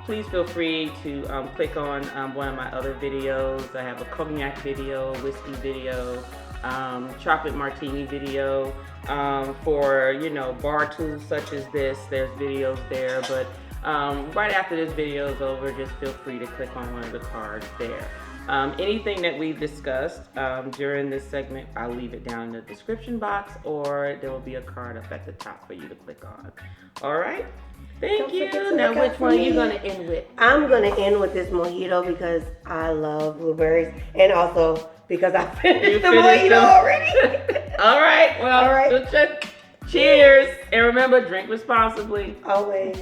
Please feel free to click on one of my other videos. I have a cognac video, whiskey video, chocolate martini video. For bar tools such as this, there's videos there, but right after this video is over, just feel free to click on one of the cards there. Anything that we've discussed during this segment, I'll leave it down in the description box, or there will be a card up at the top for you to click on. All right? Thank you. Now, which one are you going to end with? I'm going to end with this mojito because I love blueberries, and also because I finished the mojito already. All right. Well, cheers. And remember, drink responsibly. Always.